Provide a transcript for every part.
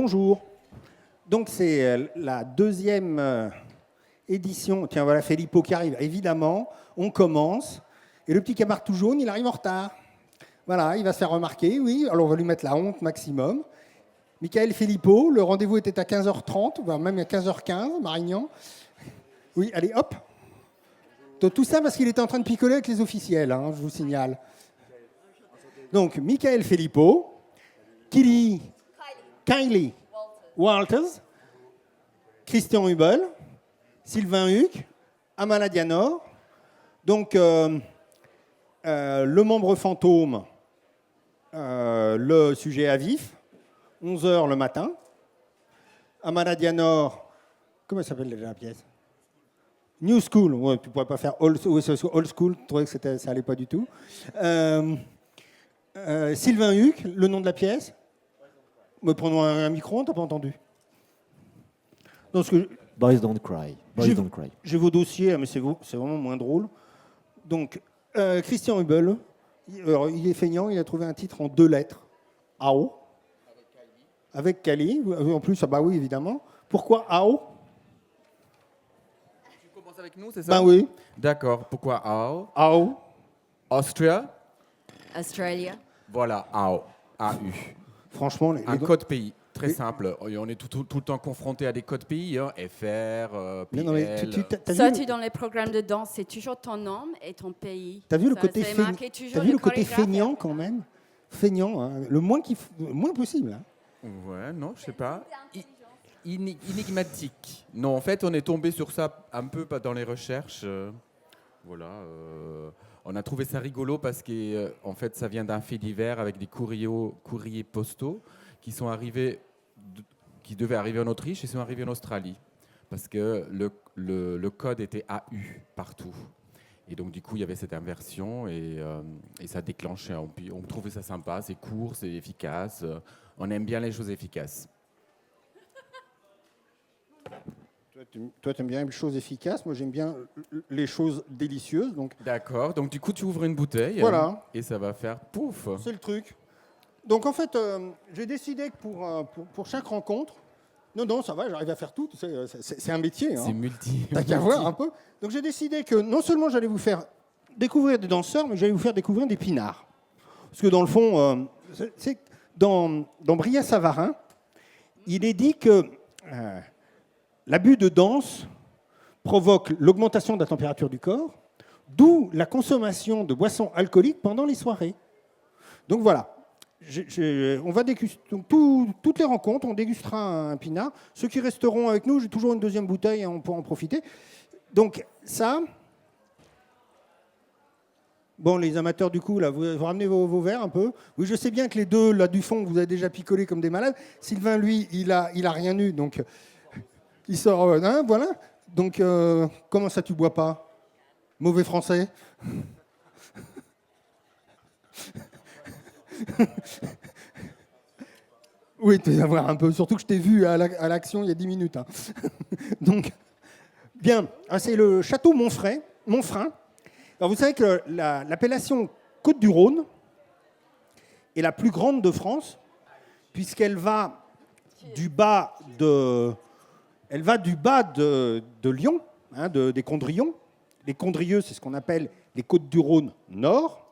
Bonjour. Donc c'est la deuxième édition. Tiens, voilà Filippo qui arrive. Évidemment, on commence. Et le petit camarade tout jaune, il arrive en retard. Voilà, il va se faire remarquer, oui. Alors on va lui mettre la honte maximum. Michael Filippo, le rendez-vous était à 15h30, voire même à 15h15, Marignan. Oui, allez, hop. Tout ça parce qu'il était en train de picoler avec les officiels, hein, je vous signale. Donc, Michael Filippo, Kylie Walters, Christian Hubel, Sylvain Huc, Amala Dianor. Donc, le membre fantôme, le sujet à vif, 11h le matin. Amala Dianor, comment s'appelle déjà la pièce? New School, ouais, tu ne pourrais pas faire old school, je trouvais que ça n'allait pas du tout. Sylvain Huc, le nom de la pièce. Me prenons un micro, t'as pas entendu? Boys Don't Cry. J'ai vos dossiers, mais c'est vraiment moins drôle. Donc, Christian Hubel, il est feignant, il a trouvé un titre en 2 lettres. AO. Avec Kylie. En plus, bah oui, évidemment. Pourquoi AO? Tu commences avec nous, c'est ça? Ben oui. D'accord. Pourquoi AO? AO. Austria? Australia. Voilà, AO. AU. Franchement, Un code pays, très simple. Et on est tout le temps confronté à des codes pays, hein. FR, PL. Non, mais Surtout dans les programmes de danse, c'est toujours ton nom et ton pays. T'as vu le côté, côté chorégraphe feignant quand même? Feignant, hein, le moins possible. Hein. Ouais, non, je sais pas. Énigmatique. Non, en fait, on est tombé sur ça un peu dans les recherches. Voilà. On a trouvé ça rigolo parce que en fait, ça vient d'un fait divers avec des courriers postaux qui devaient arriver en Autriche et sont arrivés en Australie parce que le code était AU partout. Et donc, du coup, il y avait cette inversion et ça déclenchait. On trouvait ça sympa, c'est court, c'est efficace. On aime bien les choses efficaces. Toi, tu aimes bien les choses efficaces. Moi, j'aime bien les choses délicieuses. Donc... D'accord. Donc, du coup, tu ouvres une bouteille. Voilà. Et ça va faire pouf. C'est le truc. Donc, en fait, j'ai décidé que pour chaque rencontre... Non, ça va, j'arrive à faire tout. Tu sais, c'est un métier. Hein. C'est multi. T'as qu'à voir un peu. Donc, j'ai décidé que non seulement j'allais vous faire découvrir des danseurs, mais j'allais vous faire découvrir des pinards. Parce que, dans le fond, dans Brillat-Savarin, il est dit que... l'abus de danse provoque l'augmentation de la température du corps, d'où la consommation de boissons alcooliques pendant les soirées. Donc voilà, on va déguster toutes les rencontres, on dégustera un pinard. Ceux qui resteront avec nous, j'ai toujours une deuxième bouteille, on pourra en profiter. Donc ça, bon, les amateurs du coup, là, vous ramenez vos verres un peu. Oui, je sais bien que les deux là du fond, vous avez déjà picolé comme des malades. Sylvain, lui, il a rien eu, donc. Il sort, hein, voilà. Donc, comment ça, tu bois pas? Mauvais français. Oui, tu vas voir un peu. Surtout que je t'ai vu à l'action il y a 10 minutes. Hein. Donc, bien. C'est le château Montfrin. Alors, vous savez que l'appellation Côte-du-Rhône est la plus grande de France, puisqu'elle va du bas de Lyon, hein, des Condrieux. Les Condrieux, c'est ce qu'on appelle les Côtes-du-Rhône Nord,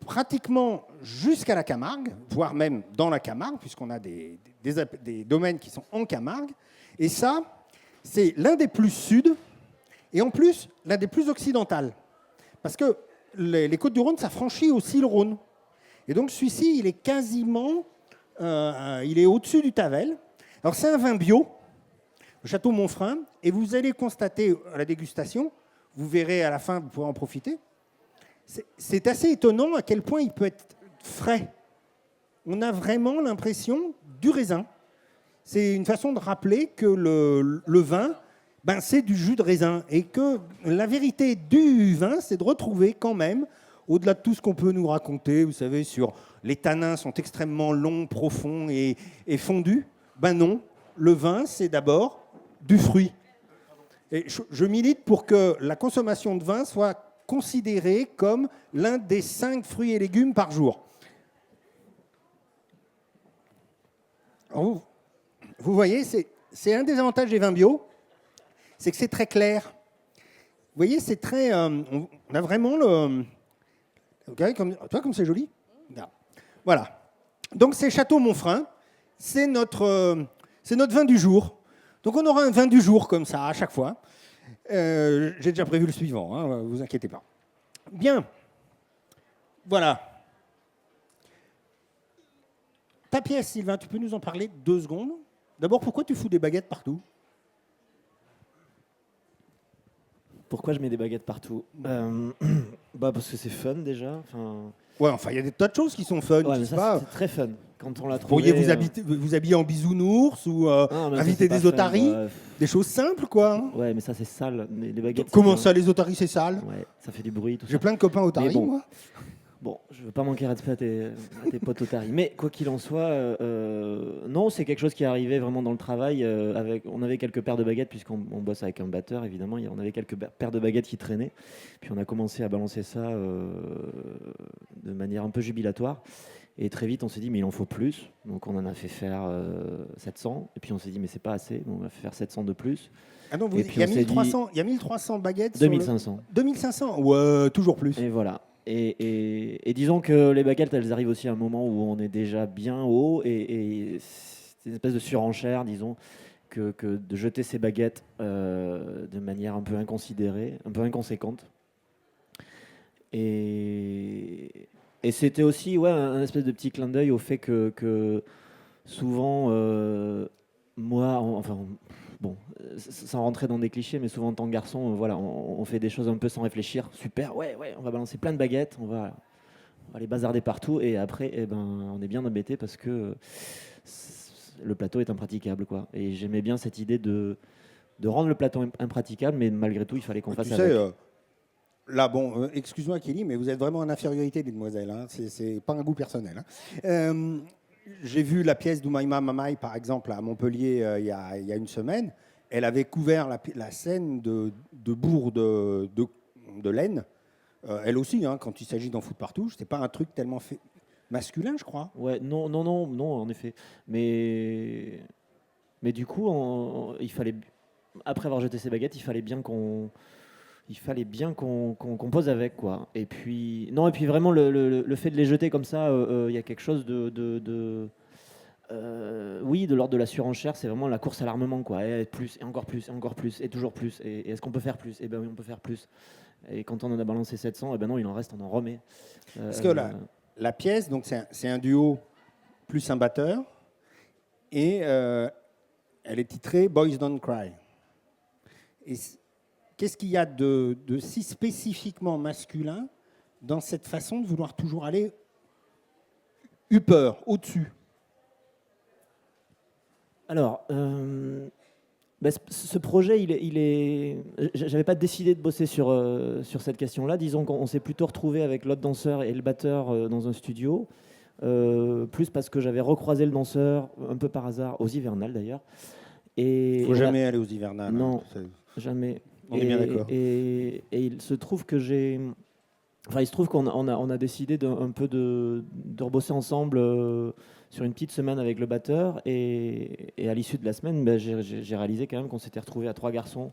pratiquement jusqu'à la Camargue, voire même dans la Camargue, puisqu'on a des domaines qui sont en Camargue. Et ça, c'est l'un des plus sud, et en plus, l'un des plus occidentales. Parce que les Côtes-du-Rhône, ça franchit aussi le Rhône. Et donc celui-ci, il est quasiment... il est au-dessus du Tavel. Alors c'est un vin bio, le château Montfrin, et vous allez constater à la dégustation, vous verrez à la fin, vous pourrez en profiter, c'est assez étonnant à quel point il peut être frais. On a vraiment l'impression du raisin. C'est une façon de rappeler que le vin, c'est du jus de raisin, et que la vérité du vin, c'est de retrouver quand même, au-delà de tout ce qu'on peut nous raconter, vous savez, sur les tanins sont extrêmement longs, profonds et fondus, non, le vin, c'est d'abord du fruit. Et je milite pour que la consommation de vin soit considérée comme l'un des 5 fruits et légumes par jour. Alors vous voyez, c'est un des avantages des vins bio, c'est que c'est très clair. Vous voyez, c'est très... on a vraiment le... Regardez, tu vois comme c'est joli. Voilà. Donc c'est Château Monfrein, c'est notre vin du jour. Donc on aura un vin du jour comme ça à chaque fois. J'ai déjà prévu le suivant, hein, vous inquiétez pas. Bien. Voilà. Ta pièce, Sylvain, tu peux nous en parler 2 secondes? D'abord, pourquoi tu fous des baguettes partout? Pourquoi je mets des baguettes partout? Parce que c'est fun déjà. Ouais, enfin, il y a des tas de choses qui sont fun. Ouais, mais c'est c'est très fun. Quand on l'a Vous trouvé. pourriez vous habiller en bisounours ou Non, mais ça, inviter c'est pas des fun, otaries, bah, des choses simples, quoi. Hein. Ouais, mais ça c'est sale. Les baguettes. Comment c'est ça, les otaries, c'est sale? bien. Ouais, ça fait du bruit. Tout J'ai ça. plein de copains otaries, bon. moi. Bon, je veux pas manquer de respect à tes potes otaries. Mais quoi qu'il en soit, non, c'est quelque chose qui est arrivé vraiment dans le travail. On avait quelques paires de baguettes, puisqu'on bosse avec un batteur, évidemment. On avait quelques paires de baguettes qui traînaient. Puis on a commencé à balancer ça de manière un peu jubilatoire. Et très vite, on s'est dit, mais il en faut plus. Donc on en a fait faire 700. Et puis on s'est dit, mais c'est pas assez. Donc on a fait faire 700 de plus. Ah non, Et il puis y a on s'est dit 1300 baguettes. 2500. 2500, ouais, toujours plus. Et voilà. Et disons que les baguettes, elles arrivent aussi à un moment où on est déjà bien haut et c'est une espèce de surenchère, disons, que de jeter ces baguettes de manière un peu inconsidérée, un peu inconséquente. Et c'était aussi un espèce de petit clin d'œil au fait que souvent, moi, bon, sans rentrer dans des clichés, mais souvent en tant que garçon, voilà, on fait des choses un peu sans réfléchir. Super, ouais, on va balancer plein de baguettes, on va les bazarder partout, et après, on est bien embêté parce que le plateau est impraticable, quoi. Et j'aimais bien cette idée de rendre le plateau impraticable, mais malgré tout, il fallait qu'on fasse Tu avec. sais, là, bon, excuse-moi, Kelly, mais vous êtes vraiment en infériorité, les demoiselles. Hein. C'est pas un goût personnel. Hein. J'ai vu la pièce d'Oumaima Mamai, par exemple, à Montpellier, il y a une semaine. Elle avait couvert la scène de bourre de laine. Elle aussi, hein, quand il s'agit d'en foutre partout, c'était pas un truc tellement masculin, je crois. Ouais, non, en effet. Mais du coup, il fallait, après avoir jeté ses baguettes, il fallait bien qu'on pose avec, quoi. Et puis vraiment le fait de les jeter comme ça, il y a quelque chose oui, de l'ordre de la surenchère. C'est vraiment la course à l'armement, quoi. Et plus et encore plus et encore plus et toujours plus. Et est-ce qu'on peut faire plus? Eh ben oui, on peut faire plus. Et quand on en a balancé 700, eh ben non, il en reste, on en remet. Parce que la pièce, donc c'est un duo plus un batteur, et elle est titrée Boys Don't Cry. Et qu'est-ce qu'il y a de si spécifiquement masculin dans cette façon de vouloir toujours aller upper, au-dessus? Alors, ce projet, j'avais pas décidé de bosser sur cette question-là. Disons qu'on s'est plutôt retrouvé avec l'autre danseur et le batteur dans un studio, plus parce que j'avais recroisé le danseur un peu par hasard, aux Hivernales d'ailleurs. Il ne faut jamais aller aux Hivernales. Non, hein, jamais. On est bien d'accord. Et il se trouve que il se trouve qu'on a décidé un peu de rebosser ensemble sur une petite semaine avec le batteur, et à l'issue de la semaine, j'ai réalisé quand même qu'on s'était retrouvés à 3 garçons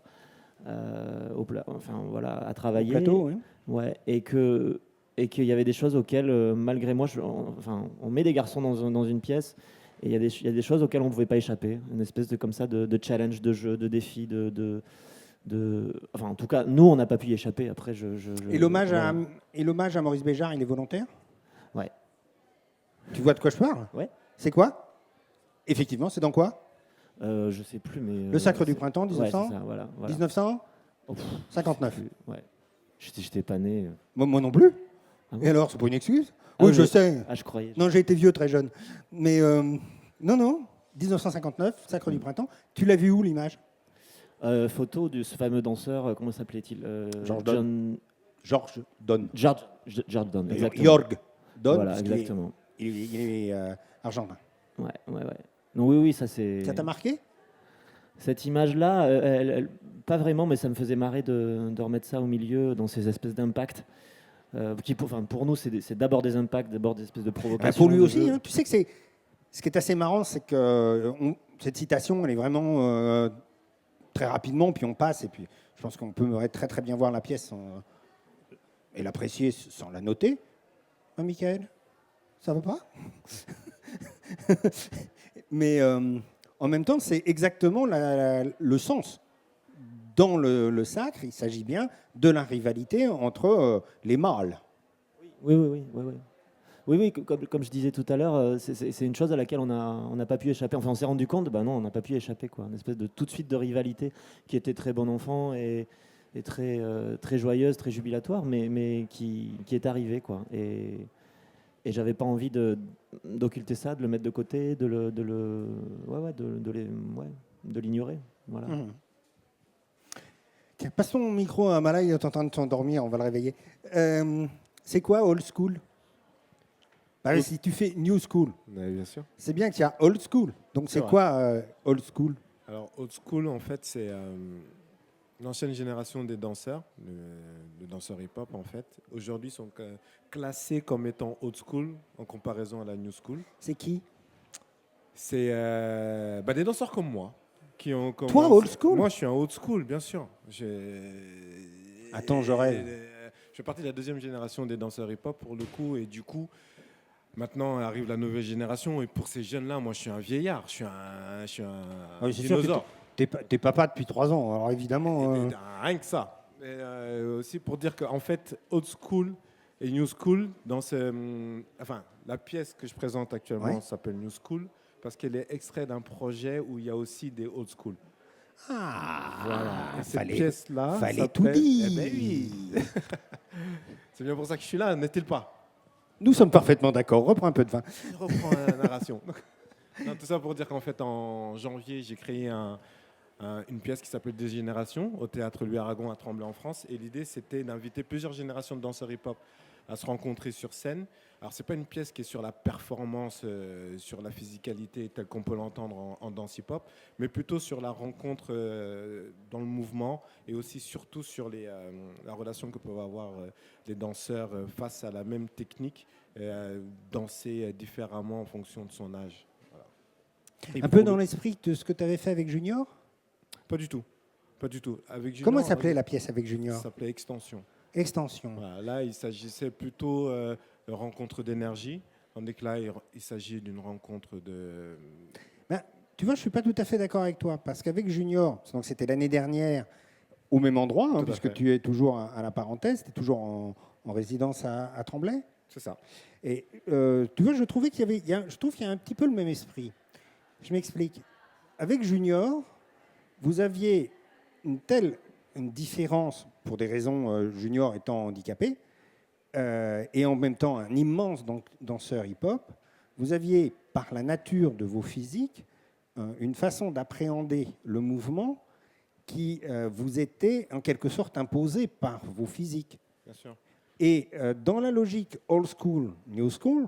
à travailler. Au plateau, oui. Ouais, et qu'il y avait des choses auxquelles, malgré moi, on met des garçons dans une pièce, et il y a des choses auxquelles on ne pouvait pas échapper, une espèce de challenge, de jeu, de défi, en tout cas, nous, on n'a pas pu y échapper. Après, Et l'hommage à Maurice Béjart, il est volontaire? Ouais. Tu vois de quoi je parle? Ouais. C'est quoi? Effectivement, c'est dans quoi? Je sais plus, mais... Le Sacre du Printemps, 1900? Ouais, c'est ça, voilà. 1959. Ouais. J'étais pas né. Moi non plus. Ah bon? Et alors, c'est pas une excuse? Ah Oui, je sais. Ah, je croyais. Non, j'ai été vieux très jeune. Mais non, 1959, Sacre du Printemps. Tu l'as vu où, l'image? Photo de ce fameux danseur, comment s'appelait-il? George George Donne. Donne, exactement. Jorg Donne. Voilà, exactement. Il est argentin. Ouais. Non, oui, ça c'est... Ça t'a marqué? Cette image-là, pas vraiment, mais ça me faisait marrer de remettre ça au milieu, dans ces espèces d'impacts. Pour nous, c'est d'abord des impacts, d'abord des espèces de provocations. Pour lui aussi, hein, tu sais que Ce qui est assez marrant, c'est que cette citation, elle est vraiment très rapidement, puis on passe, et puis je pense qu'on peut très très bien voir la pièce et l'apprécier sans la noter. Hein, Michael? Ça va pas? Mais en même temps, c'est exactement le sens. Dans le sacre, il s'agit bien de la rivalité entre les mâles. Oui, comme je disais tout à l'heure, c'est une chose à laquelle on n'a pas pu échapper. Enfin, on s'est rendu compte, non, on n'a pas pu échapper, quoi. Une espèce de tout de suite de rivalité qui était très bon enfant et très, très joyeuse, très jubilatoire, mais qui est arrivée, quoi. Et j'avais pas envie d'occulter ça, de le mettre de côté, de l'ignorer. Voilà. Mmh. Tiens, passe ton micro à Malay, il est en train de s'endormir, on va le réveiller. C'est quoi old school? Si tu fais new school, Bien sûr. c'est bien qu'il y a old school. Donc c'est vrai. quoi old school? Alors, old school, en fait, c'est l'ancienne génération des danseurs, de danseurs hip-hop, en fait. Aujourd'hui, sont classés comme étant old school en comparaison à la new school. C'est qui? C'est des danseurs comme moi. Qui ont commencé... Toi, old school? Moi, je suis un old school, bien sûr. Attends, je rêve. Je fais partie de la deuxième génération des danseurs hip-hop, pour le coup, et du coup... Maintenant arrive la nouvelle génération et pour ces jeunes-là, moi je suis un vieillard, je suis un Oui, c'est sûr que dinosaure. t'es papa depuis 3 ans, alors évidemment. Rien que ça. Et, aussi pour dire qu'en fait, old school et new school, la pièce que je présente actuellement s'appelle New School parce qu'elle est extrait d'un projet où il y a aussi des old school. Voilà. Et cette pièce-là, fallait tout dire. Eh ben oui. C'est bien pour ça que je suis là, n'est-il pas? Nous sommes parfaitement d'accord. Reprends un peu de vin. Je reprends la narration. Non, tout ça pour dire qu'en fait, en janvier, j'ai créé une pièce qui s'appelle Des Générations au théâtre Louis Aragon à Tremblay en France. Et l'idée, c'était d'inviter plusieurs générations de danseurs hip-hop à se rencontrer sur scène. Alors, ce n'est pas une pièce qui est sur la performance, sur la physicalité telle qu'on peut l'entendre en danse hip-hop, mais plutôt sur la rencontre dans le mouvement et aussi surtout sur la relation que peuvent avoir les danseurs face à la même technique, danser différemment en fonction de son âge. Voilà. Un peu dans l'esprit de ce que tu avais fait avec Junior? Pas du tout. Pas du tout. Avec Junior, Comment s'appelait la pièce avec Junior? Ça s'appelait Extension. Extension. Voilà, là, il s'agissait plutôt de rencontre d'énergie, tandis que là, il s'agit d'une rencontre de... Tu vois, je ne suis pas tout à fait d'accord avec toi, parce qu'avec Junior, donc c'était l'année dernière, au même endroit, puisque tu es toujours à la parenthèse, tu es toujours en résidence à Tremblay. C'est ça. Et tu vois, je trouvais qu'il y avait, je trouve qu'il y a un petit peu le même esprit. Je m'explique. Avec Junior, vous aviez une différence, pour des raisons Junior étant handicapé, et en même temps un immense danseur hip-hop, vous aviez, par la nature de vos physiques, une façon d'appréhender le mouvement qui vous était en quelque sorte imposée par vos physiques. Bien sûr. Et dans la logique old school, new school,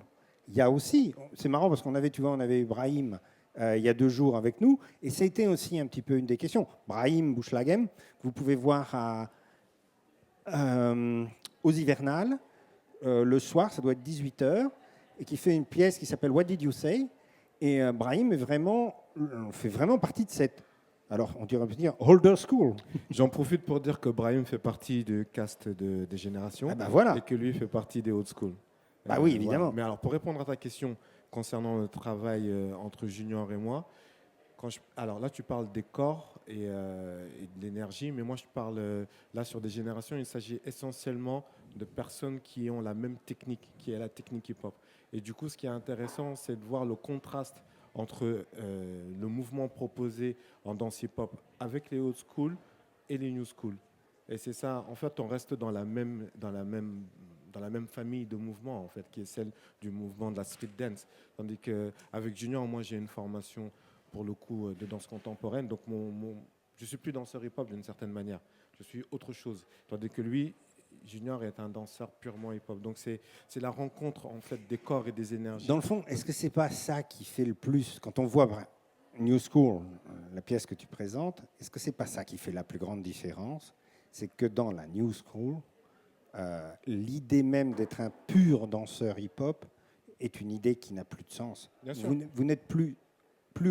il y a aussi, c'est marrant parce qu'on avait Brahim il y a 2 jours avec nous, et ça a été aussi un petit peu une des questions. Brahim Bouchlagem, que vous pouvez voir aux Hivernales, le soir, ça doit être 18h, et qui fait une pièce qui s'appelle What Did You Say? Et Brahim fait vraiment partie de cette, alors on dirait dire, older school. J'en profite pour dire que Brahim fait partie du cast des générations voilà. et que lui fait partie des old school. Oui, évidemment. Voilà. Mais alors, pour répondre à ta question concernant le travail entre Junior et moi, alors là, tu parles des corps et de l'énergie, mais moi, je parle là sur des générations. Il s'agit essentiellement de personnes qui ont la même technique, qui est la technique hip-hop. Et du coup, ce qui est intéressant, c'est de voir le contraste entre le mouvement proposé en danse hip-hop avec les old school et les new school. Et c'est ça, en fait, on reste dans la même famille de mouvements, en fait, qui est celle du mouvement de la street dance. Tandis qu'avec Junior, moi, j'ai une formation, pour le coup, de danse contemporaine. Donc, je ne suis plus danseur hip-hop d'une certaine manière. Je suis autre chose. Tandis que lui, Junior est un danseur purement hip-hop. Donc, c'est la rencontre, en fait, des corps et des énergies. Dans le fond, est-ce que c'est pas ça qui fait le plus, quand on voit New School, la pièce que tu présentes, est-ce que c'est pas ça qui fait la plus grande différence? C'est que dans la New School, l'idée même d'être un pur danseur hip-hop est une idée qui n'a plus de sens. Bien sûr. Vous n'êtes plus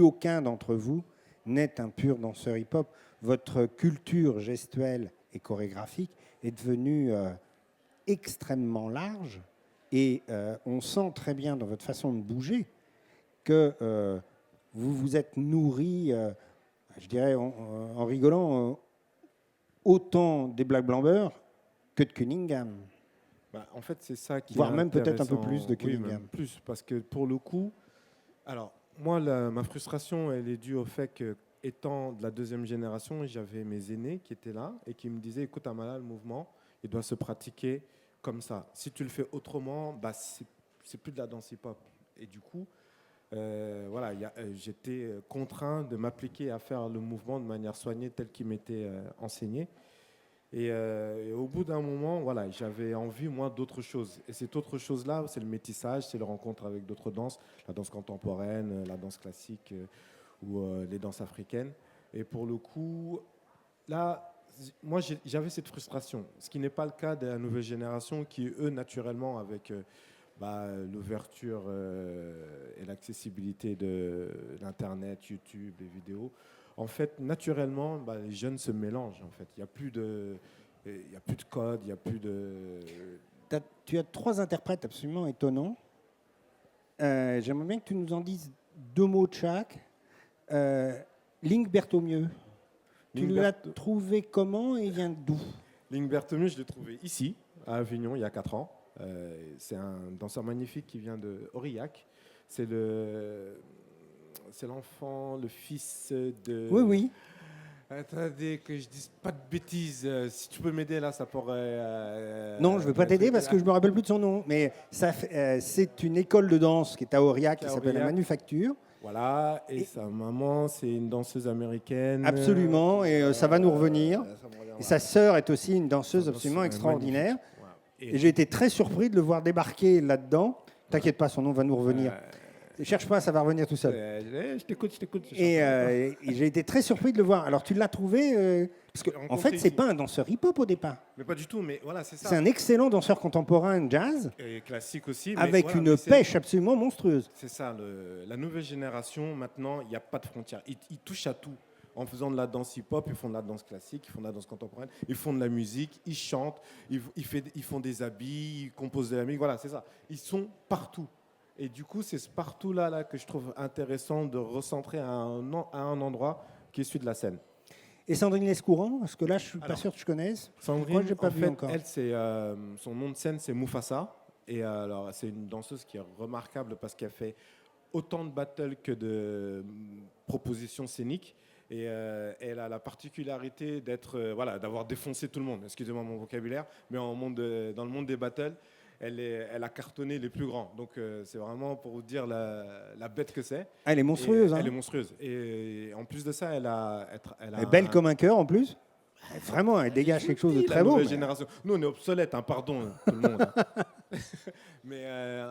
aucun d'entre vous n'est un pur danseur hip-hop. Votre culture gestuelle et chorégraphique est devenue extrêmement large et on sent très bien dans votre façon de bouger que vous vous êtes nourri, je dirais en rigolant, autant des Black Blamber que de Cunningham. Bah, en fait, c'est ça qui Voire est même peut-être un peu intéressant. plus de Oui, Cunningham. même plus, parce que pour le coup, alors moi, ma frustration, elle est due au fait que, étant de la deuxième génération, j'avais mes aînés qui étaient là et qui me disaient, écoute, Amala, le mouvement, il doit se pratiquer comme ça. Si tu le fais autrement, bah, c'est plus de la danse hip-hop. Et du coup, voilà, j'étais contraint de m'appliquer à faire le mouvement de manière soignée tel qu'il m'était enseigné. Et au bout d'un moment, voilà, j'avais envie, moi, d'autre chose. Et cette autre chose-là, c'est le métissage, c'est le rencontre avec d'autres danses, la danse contemporaine, la danse classique ou les danses africaines. Et pour le coup, là, moi, j'avais cette frustration, ce qui n'est pas le cas de la nouvelle génération qui, eux, naturellement, avec l'ouverture et l'accessibilité de l'Internet, YouTube, les vidéos, en fait, naturellement, les jeunes se mélangent. En fait, il n'y a plus de code, il n'y a plus de. Tu as 3 interprètes absolument étonnants. J'aimerais bien que tu nous en dises 2 mots de chaque. Link Berthomieux, tu l'as trouvé comment et il vient d'où? Link Berthomieux, je l'ai trouvé ici, à Avignon, il y a 4 ans. C'est un danseur magnifique qui vient de Aurillac. C'est l'enfant, le fils de... Oui. Attendez, que je dise pas de bêtises. Si tu peux m'aider là, ça pourrait... Non, je ne veux pas t'aider parce que je ne me rappelle plus de son nom. Mais c'est une école de danse qui est à Aurillac, qui s'appelle la Manufacture. Voilà, et sa maman, c'est une danseuse américaine. Absolument, et ça va nous revenir. Et sa sœur est aussi une danseuse absolument extraordinaire. Voilà. Et j'ai été très surpris de le voir débarquer là-dedans. T'inquiète pas, son nom va nous revenir. Ne cherche pas, ça va revenir tout seul. Je t'écoute. Et j'ai été très surpris de le voir. Alors, tu l'as trouvé parce que, en fait, c'est pas un danseur hip-hop au départ. Mais pas du tout, mais voilà, c'est ça. C'est un excellent danseur contemporain jazz. Et classique aussi. Mais avec voilà, une pêche absolument monstrueuse. C'est ça, la nouvelle génération, maintenant, il n'y a pas de frontières. Ils touchent à tout. En faisant de la danse hip-hop, ils font de la danse classique, ils font de la danse contemporaine, ils font de la musique, ils chantent, ils font des habits, ils composent de la musique. Voilà, c'est ça. Ils sont partout. Et du coup, c'est ce partout-là que je trouve intéressant de recentrer à un endroit qui est celui de la scène. Et Sandrine Lescourant, parce que là, je ne suis pas sûr que je connaisse. Sandrine, j'ai pas en vu fait, encore. elle, son nom de scène, c'est Mufasa. Et alors, c'est une danseuse qui est remarquable parce qu'elle fait autant de battles que de propositions scéniques. Et elle a la particularité d'avoir défoncé tout le monde. Excusez-moi mon vocabulaire, mais dans le monde des battles, elle a cartonné les plus grands. Donc c'est vraiment pour vous dire la bête que c'est. Elle est monstrueuse. Elle est monstrueuse. Et en plus de ça, elle est belle comme un cœur en plus. Vraiment, elle dégage quelque chose de très beau. Génération. Nous, on est obsolète, pardon, tout le monde. Mais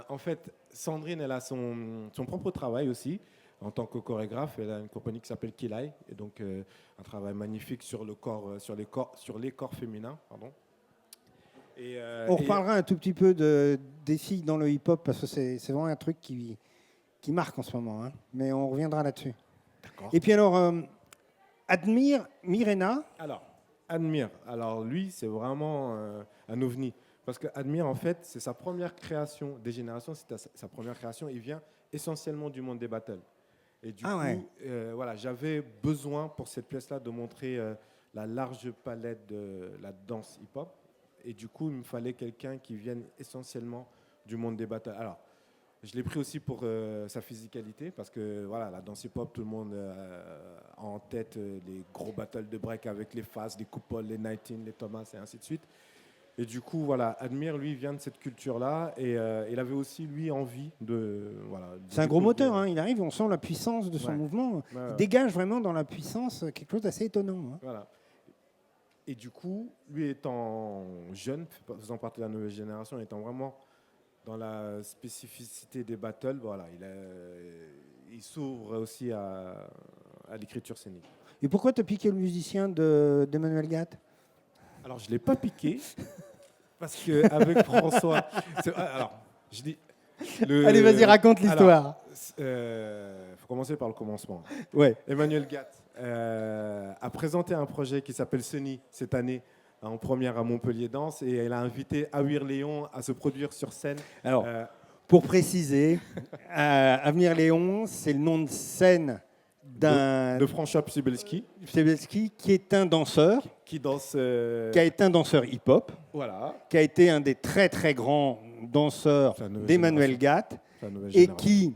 en fait, Sandrine, elle a son propre travail aussi. En tant que chorégraphe, elle a une compagnie qui s'appelle Kilai, et donc un travail magnifique sur les corps féminins, pardon. On reparlera un tout petit peu des filles dans le hip-hop parce que c'est vraiment un truc qui marque en ce moment, hein. Mais on reviendra là-dessus. D'accord. Et puis alors, Admire Mirena. Alors, Admire. Alors lui, c'est vraiment un ovni. Parce que Admire, en fait, c'est sa première création des générations. C'était sa première création. Il vient essentiellement du monde des battles. Et du coup, voilà, j'avais besoin pour cette pièce-là de montrer la large palette de la danse hip-hop. Et du coup, il me fallait quelqu'un qui vienne essentiellement du monde des battles. Alors, je l'ai pris aussi pour sa physicalité, parce que voilà, la danse hip-hop, tout le monde a en tête les gros battles de break avec les phases, les coupoles, les 19, les Thomas, et ainsi de suite. Et du coup, voilà, Admire, lui, vient de cette culture-là, et il avait aussi, lui, envie de... Voilà, c'est un gros moteur, hein. Il arrive, on sent la puissance de son mouvement. Il dégage vraiment dans la puissance quelque chose d'assez étonnant, hein. Voilà. Et du coup, lui étant jeune, faisant partie de la nouvelle génération, étant vraiment dans la spécificité des battles, voilà, il s'ouvre aussi à l'écriture scénique. Et pourquoi tu as piqué le musicien d'Emmanuel Gatt? Alors, je ne l'ai pas piqué, parce qu'avec François... Alors, je dis... Allez, vas-y, raconte l'histoire. Il faut commencer par le commencement. Ouais. Emmanuel Gatt a présenté un projet qui s'appelle Sunny cette année en première à Montpellier Danse et elle a invité Awir Léon à se produire sur scène. Alors, pour préciser, Avenir Léon, c'est le nom de scène de François Psibelski Psibelski, qui est un danseur, qui danse. qui a été un danseur hip-hop, Voilà. qui a été un des très très grands danseurs La nouvelle d'Emmanuel génération. Gatt, La nouvelle et génération. qui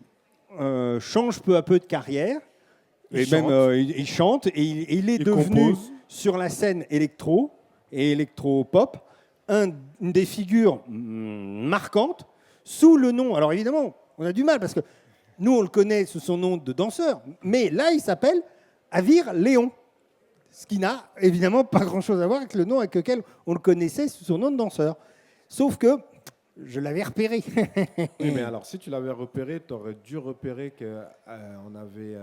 change peu à peu de carrière. Il Et chante. même il chante et il est Il devenu compose. sur la scène électro et électro-pop une des figures marquantes sous le nom. Alors évidemment, on a du mal parce que nous on le connaît sous son nom de danseur, mais là il s'appelle Awir Léon, ce qui n'a évidemment pas grand-chose à voir avec le nom avec lequel on le connaissait sous son nom de danseur. Sauf que je l'avais repéré. Oui, mais alors, si tu l'avais repéré, tu aurais dû repérer qu'on avait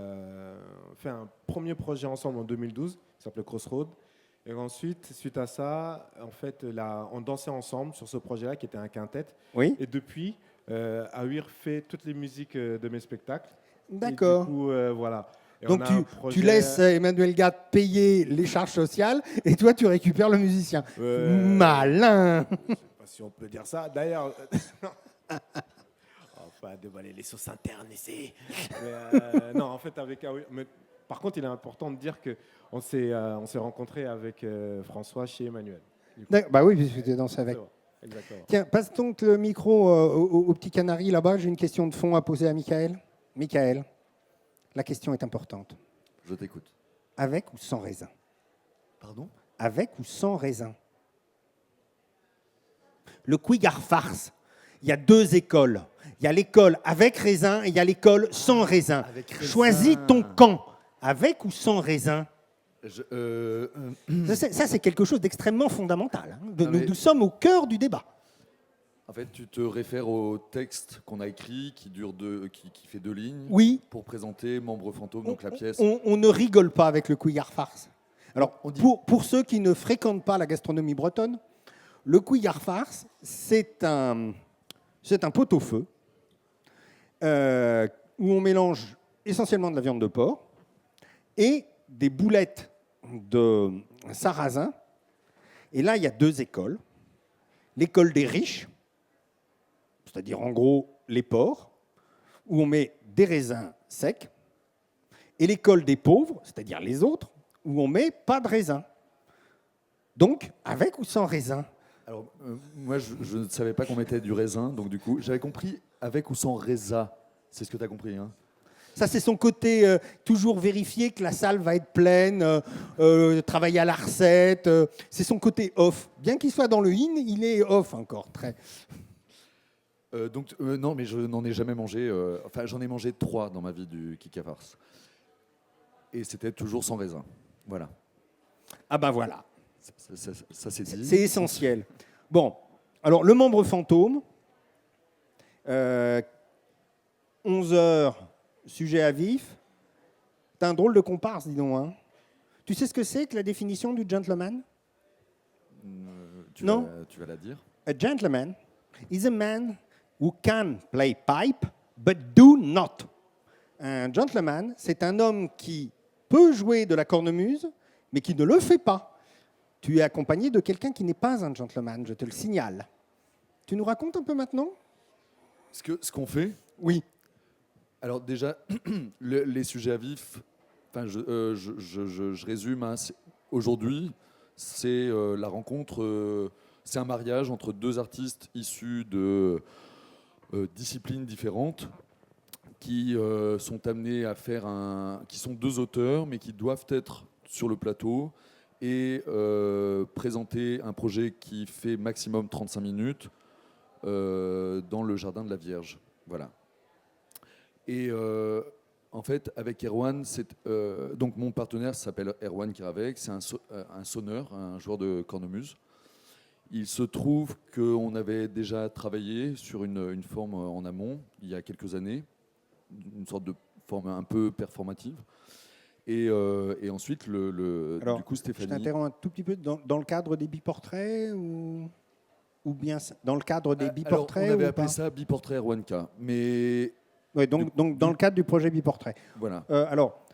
fait un premier projet ensemble en 2012, qui s'appelait Crossroad. Et ensuite, suite à ça, en fait, là, on dansait ensemble sur ce projet-là, qui était un quintet. Oui, Et depuis, Awir fait toutes les musiques de mes spectacles. d'accord. Et du coup, voilà. Et Donc on a un tu projet- laisses Emmanuel Gatt payer les charges sociales et toi tu récupères le musicien. Malin. Je sais pas si on peut dire ça. D'ailleurs, on va pas dévoiler les sources internes ici. Mais, non, en fait, avec Awir. Mais par contre, il est important de dire qu'on s'est rencontrés avec François chez Emmanuel. Du coup, Bah oui, puisque tu es dansé avec. c'est vrai. Exactement. Tiens, passe donc le micro au petit canari là-bas. J'ai une question de fond à poser à Michael. Michael, la question est importante. Je t'écoute. Avec ou sans raisin? Pardon? Avec ou sans raisin? Le Couillard farce. Il y a deux écoles. Il y a l'école avec raisin et il y a l'école sans raisin. avec raisin. Choisis ton camp. Avec ou sans raisin? Ça, c'est quelque chose d'extrêmement fondamental. Hein. Non, mais- Nous sommes au cœur du débat. En fait, tu te réfères au texte qu'on a écrit qui fait 2 lignes Oui, pour présenter Membre Fantôme, donc la pièce. on ne rigole pas avec le Couillard farce. Alors, On dit- pour ceux qui ne fréquentent pas la gastronomie bretonne, le Couillard farce, c'est un pot-au-feu où on mélange essentiellement de la viande de porc et des boulettes de sarrasin. Et là, il y a deux écoles. L'école des riches, c'est-à-dire en gros les porcs, où on met des raisins secs, et l'école des pauvres, c'est-à-dire les autres, où on met pas de raisin. Donc, avec ou sans raisin? Alors, moi, je ne savais pas qu'on mettait du raisin, donc du coup, j'avais compris avec ou sans raisin. C'est ce que tu as compris, hein? Ça, c'est son côté toujours vérifier que la salle va être pleine, travailler à la recette. C'est son côté off. Bien qu'il soit dans le in, il est off encore. Très. Non, mais je n'en ai jamais mangé. Enfin, j'en ai mangé 3 dans ma vie du Kikafars. Et c'était toujours sans raisin. Voilà. Ah ben voilà, Ça c'est dit. c'est essentiel. Bon, alors le membre fantôme, 11 heures, sujet à vif. T'as un drôle de comparse, dis donc. Hein. Tu sais ce que c'est que la définition du gentleman? Non. Tu vas la dire. A gentleman is a man who can play pipe, but do not. Un gentleman, c'est un homme qui peut jouer de la cornemuse, mais qui ne le fait pas. Tu es accompagné de quelqu'un qui n'est pas un gentleman, je te le signale. Tu nous racontes un peu maintenant? Ce qu'on fait, Oui. alors déjà, les sujets à vif, enfin, je résume. Hein, aujourd'hui, c'est la rencontre, c'est un mariage entre 2 artistes issus de disciplines différentes qui sont amenés à faire qui sont 2 auteurs, mais qui doivent être sur le plateau et présenter un projet qui fait maximum 35 minutes dans le jardin de la Vierge. Voilà. Et en fait, avec Erwan, donc mon partenaire s'appelle Erwan Kiravec, c'est un sonneur, un joueur de cornemuse. Il se trouve qu'on avait déjà travaillé sur une forme en amont, il y a quelques années, une sorte de forme un peu performative. Et ensuite, Alors, du coup, Je Stéphanie... t'interromps un tout petit peu dans le cadre des biportraits ou ou bien dans le cadre des Alors, biportraits on avait ou appelé pas ça biportrait Erwan K. Mais Ouais, donc dans le cadre du projet biportrait. voilà. Alors,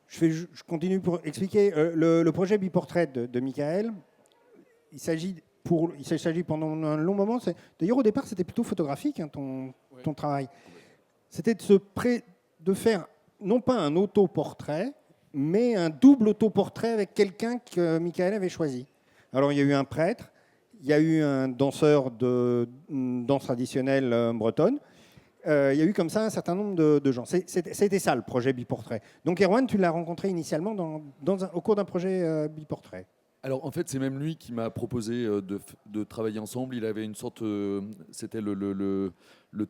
je continue pour expliquer. Le projet biportrait de Michael, il s'agit pendant un long moment. D'ailleurs, au départ, c'était plutôt photographique, hein, ton travail. C'était de faire non pas un autoportrait, mais un double autoportrait avec quelqu'un que Michael avait choisi. Alors, il y a eu un prêtre, il y a eu un danseur de danse traditionnelle bretonne. Il y a eu comme ça un certain nombre de gens. C'était ça le projet biportrait. Donc Erwan, tu l'as rencontré initialement au cours d'un projet biportrait. Alors en fait, c'est même lui qui m'a proposé de travailler ensemble. Il avait une sorte, c'était le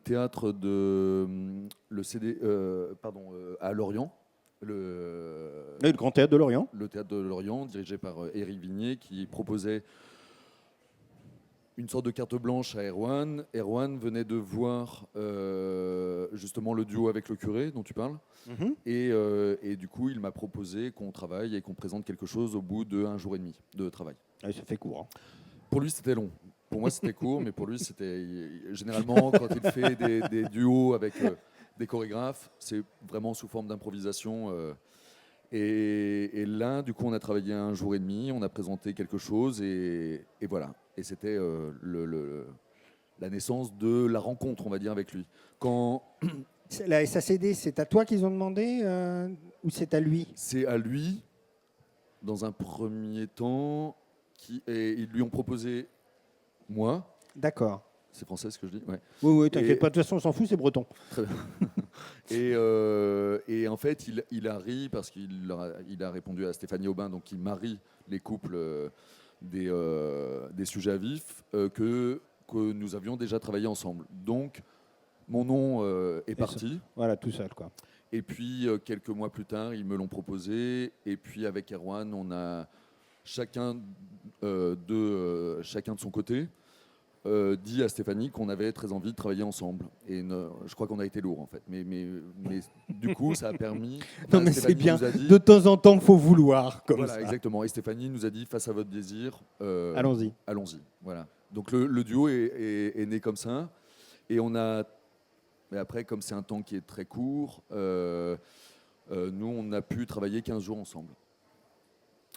théâtre le CD, à Lorient, Le Grand Théâtre de Lorient. le théâtre de Lorient, dirigé par Éric Vignier, qui proposait une sorte de carte blanche à Erwan. Erwan venait de voir justement le duo avec le curé dont tu parles. Mhm. Et du coup, il m'a proposé qu'on travaille et qu'on présente quelque chose au bout d'1 jour et demi de travail. Ah, ça fait court. Hein. Pour lui, c'était long. Pour moi, c'était court, mais pour lui, c'était... Généralement, quand il fait des duos avec des chorégraphes, c'est vraiment sous forme d'improvisation. Et là, du coup, on a travaillé 1 jour et demi, on a présenté quelque chose, et voilà. Et c'était la naissance de la rencontre, on va dire, avec lui. Quand La SACD, c'est à toi qu'ils ont demandé ou c'est à lui? c'est à lui, dans un premier temps, et ils lui ont proposé moi. D'accord. C'est français ce que je dis, ouais. Oui, t'inquiète Et- pas, de toute façon, on s'en fout, c'est breton. Et en fait, il a ri parce il a répondu à Stéphanie Aubin, donc qui marie les couples des sujets à vif, que nous avions déjà travaillé ensemble. Donc, mon nom est parti. Voilà, tout seul, quoi. Et puis, quelques mois plus tard, ils me l'ont proposé. Et puis, avec Erwan, on a chacun de son côté dit à Stéphanie qu'on avait très envie de travailler ensemble. Et je crois qu'on a été lourd, en fait. Mais du coup, ça a permis... Non, Enfin, mais c'est Stéphanie bien. nous a dit- De temps en temps, il faut vouloir. Comme voilà, ça. exactement. Et Stéphanie nous a dit, face à votre désir, Allons-y. allons-y. Voilà. Donc le duo est né comme ça. Et on a... Mais après, comme c'est un temps qui est très court, nous, on a pu travailler 15 jours ensemble.